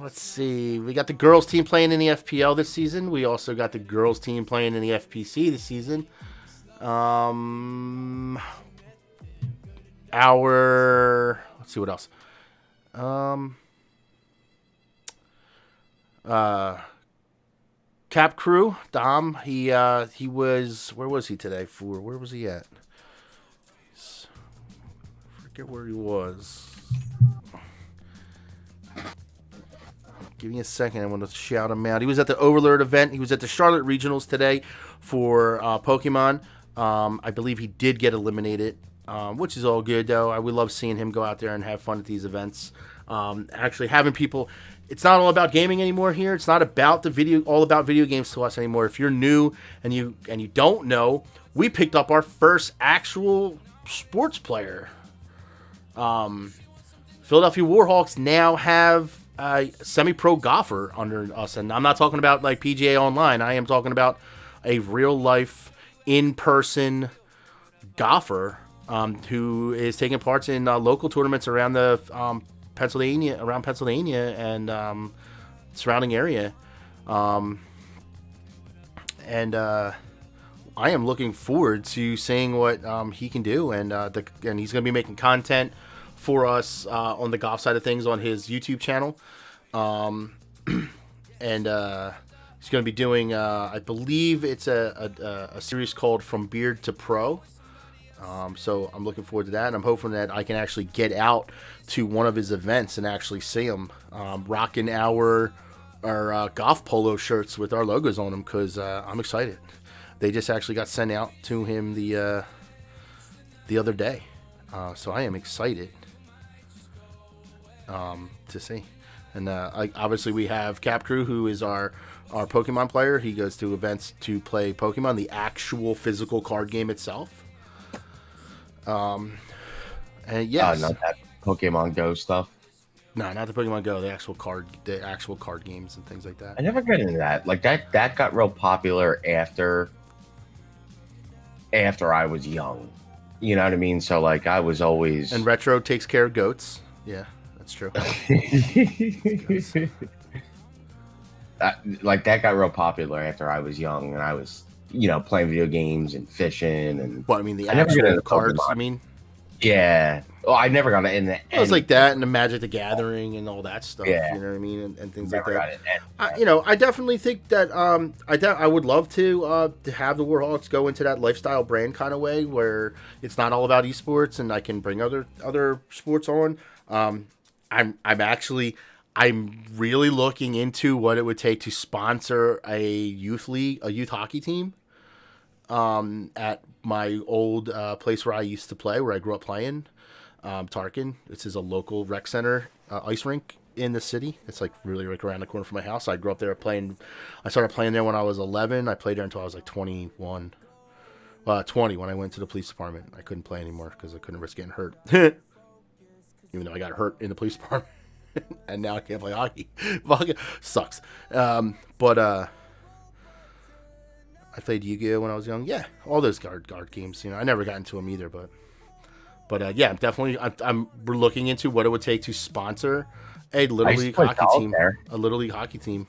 Let's see. We got the girls team playing in the FPL this season. We also got the girls team playing in the FPC this season. Let's see what else. Cap Crew, Dom, he was, where was he today? Where was he at? I forget where he was. Give me a second. I want to shout him out. He was at the Overlord event. He was at the Charlotte Regionals today for Pokemon. I believe he did get eliminated, which is all good, though. I would love seeing him go out there and have fun at these events. Actually having people... It's not all about gaming anymore here. It's not about all about video games to us anymore. If you're new and you don't know, we picked up our first actual sports player. Philadelphia Warhawks now have a semi-pro golfer under us, and I'm not talking about like PGA Online. I am talking about a real-life, in-person golfer who is taking parts in local tournaments around the Pennsylvania and surrounding area, and I am looking forward to seeing what he can do, and he's going to be making content for us on the golf side of things on his YouTube channel, and he's going to be doing I believe it's a series called From Beard to Pro. So I'm looking forward to that, and I'm hoping that I can actually get out to one of his events and actually see him rocking our golf polo shirts with our logos on them, because I'm excited. They just actually got sent out to him the other day, so I am excited to see. And obviously we have Cap Crew, who is our Pokemon player. He goes to events to play Pokemon, the actual physical card game itself. And yes, not that Pokemon Go stuff. No, not the Pokemon Go. The actual card games and things like that. I never got into that. Like that got real popular after I was young. You know what I mean? So like I was always... And Retro takes care of goats. Yeah, that's true. Like that got real popular after I was young, and I was, playing video games and fishing and... What, I mean, the actual cards, Pokemon. I mean? Yeah. Well, I never got into it. It was like that, and the Magic the Gathering and all that stuff. Yeah. You know what I mean? And things never like that. Got I definitely think that I would love to have the Warhawks go into that lifestyle brand kind of way, where it's not all about esports, and I can bring other sports on. I'm really looking into what it would take to sponsor a youth hockey team. At my old place where I used to play, where I grew up playing, Tarkin. This is a local rec center ice rink in the city. It's like really right around the corner from my house. I grew up there playing. I started playing there when I was 11. I played there until I was like 20 when I went to the police department. I couldn't play anymore because I couldn't risk getting hurt. Even though I got hurt in the police department, and now I can't play hockey. Sucks. I played Yu-Gi-Oh when I was young. Yeah, all those card games. I never got into them either, but yeah, definitely. We're looking into what it would take to sponsor a little league hockey team. A little league hockey team.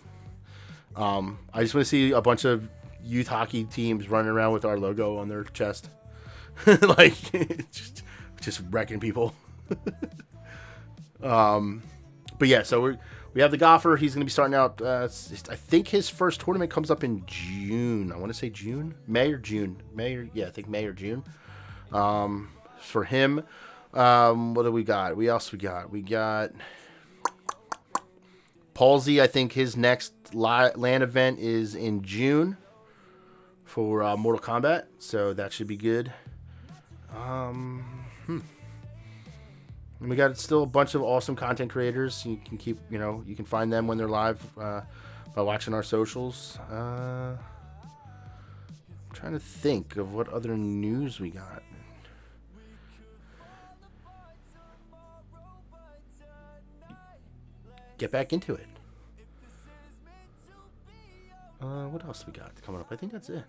I just want to see a bunch of youth hockey teams running around with our logo on their chest, like just wrecking people. But yeah, so we have the golfer. He's going to be starting out. I think his first tournament comes up in June. I want to say May or June. I think May or June. For him, what do we got? We got Palsy. I think his next LAN event is in June for Mortal Kombat, so that should be good. And we got still a bunch of awesome content creators. You can you can find them when they're live by watching our socials. I'm trying to think of what other news we got. Get back into it. What else we got coming up? I think that's it.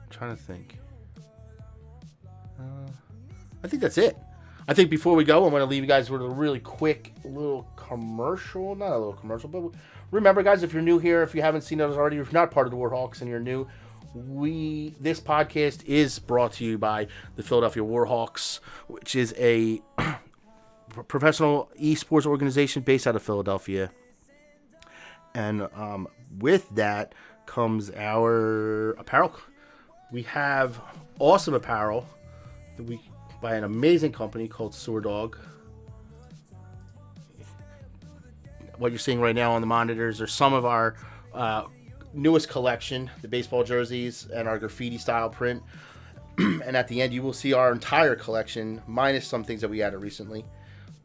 Trying to think. I think that's it. I think before we go, I'm going to leave you guys with a really quick little commercial. Not a little commercial, but remember, guys, if you're new here, if you haven't seen us already, if you're not part of the Warhawks and you're new, This podcast is brought to you by the Philadelphia Warhawks, which is a professional esports organization based out of Philadelphia. And with that comes our apparel. We have awesome apparel by an amazing company called Sewer Dog. What you're seeing right now on the monitors are some of our newest collection, the baseball jerseys and our graffiti style print. And at the end, you will see our entire collection, minus some things that we added recently.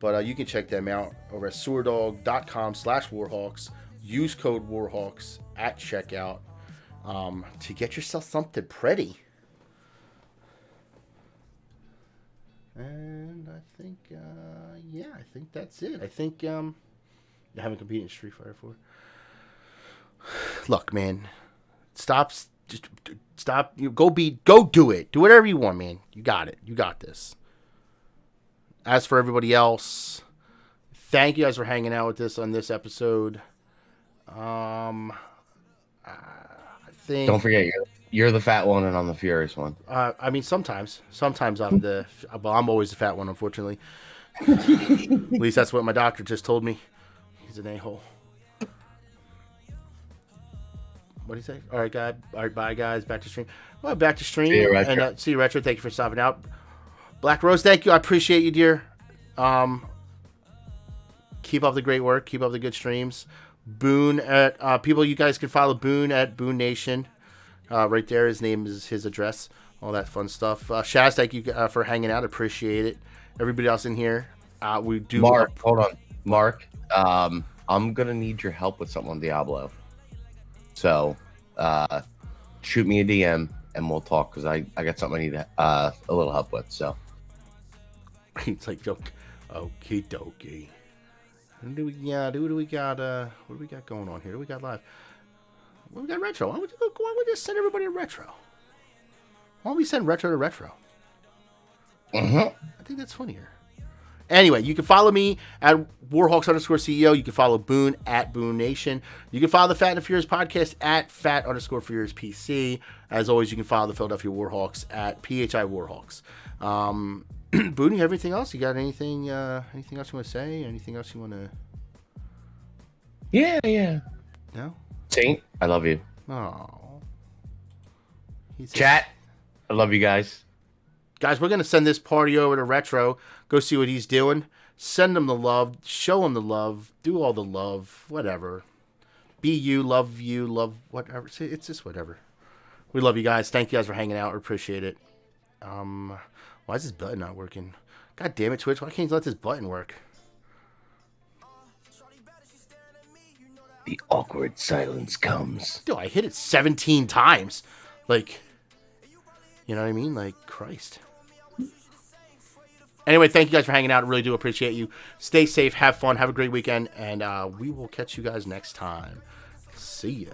But you can check them out over at sewerdog.com/Warhawks. Use code Warhawks at checkout to get yourself something pretty. And I think, I think that's it. I think I haven't competed in Street Fighter 4. Look, man, stop. Go do it. Do whatever you want, man. You got it. You got this. As for everybody else, thank you guys for hanging out with us on this episode. I think. Don't forget, you're the fat one and I'm the furious one. I mean, sometimes I'm always the fat one, unfortunately. At least that's what my doctor just told me. He's an a-hole. What do you say? All right, guys. All right, bye, guys. Back to stream. Well, back to stream. See you, Retro. And see you, Retro. Thank you for stopping out. Black Rose, thank you. I appreciate you, dear. Keep up the great work. Keep up the good streams. Boone at people. You guys can follow Boone at Boone Nation. Right there, his name is his address. All that fun stuff. Shaz, thank you for hanging out. Appreciate it. Everybody else in here, we do. Mark, hold on, Mark. I'm gonna need your help with something on Diablo. So, shoot me a DM and we'll talk because I got something I need a little help with. So, it's like, okie dokie. What do we got? What do we got going on here? What do we got live? Well, we got Retro. Why don't we just send everybody to Retro? Why don't we send Retro to Retro? I think that's funnier. Anyway, you can follow me at Warhawks_CEO. You can follow Boone at Boone Nation. You can follow the Fat and Furious podcast at Fat_Furious PC. As always, you can follow the Philadelphia Warhawks at PHI Warhawks. Boone, you have anything else? You got anything else you want to say? Anything else you want to? Yeah. No? Saint, I love you. Oh. Chat, I love you guys. Guys, we're going to send this party over to Retro. Go see what he's doing. Send him the love. Show him the love. Do all the love. Whatever. Be you, love whatever. It's just whatever. We love you guys. Thank you guys for hanging out. We appreciate it. Why is this button not working? God damn it, Twitch. Why can't you let this button work? The awkward silence comes. Dude, I hit it 17 times. Like, you know what I mean? Like, Christ. Anyway, thank you guys for hanging out. I really do appreciate you. Stay safe. Have fun. Have a great weekend. And we will catch you guys next time. See ya.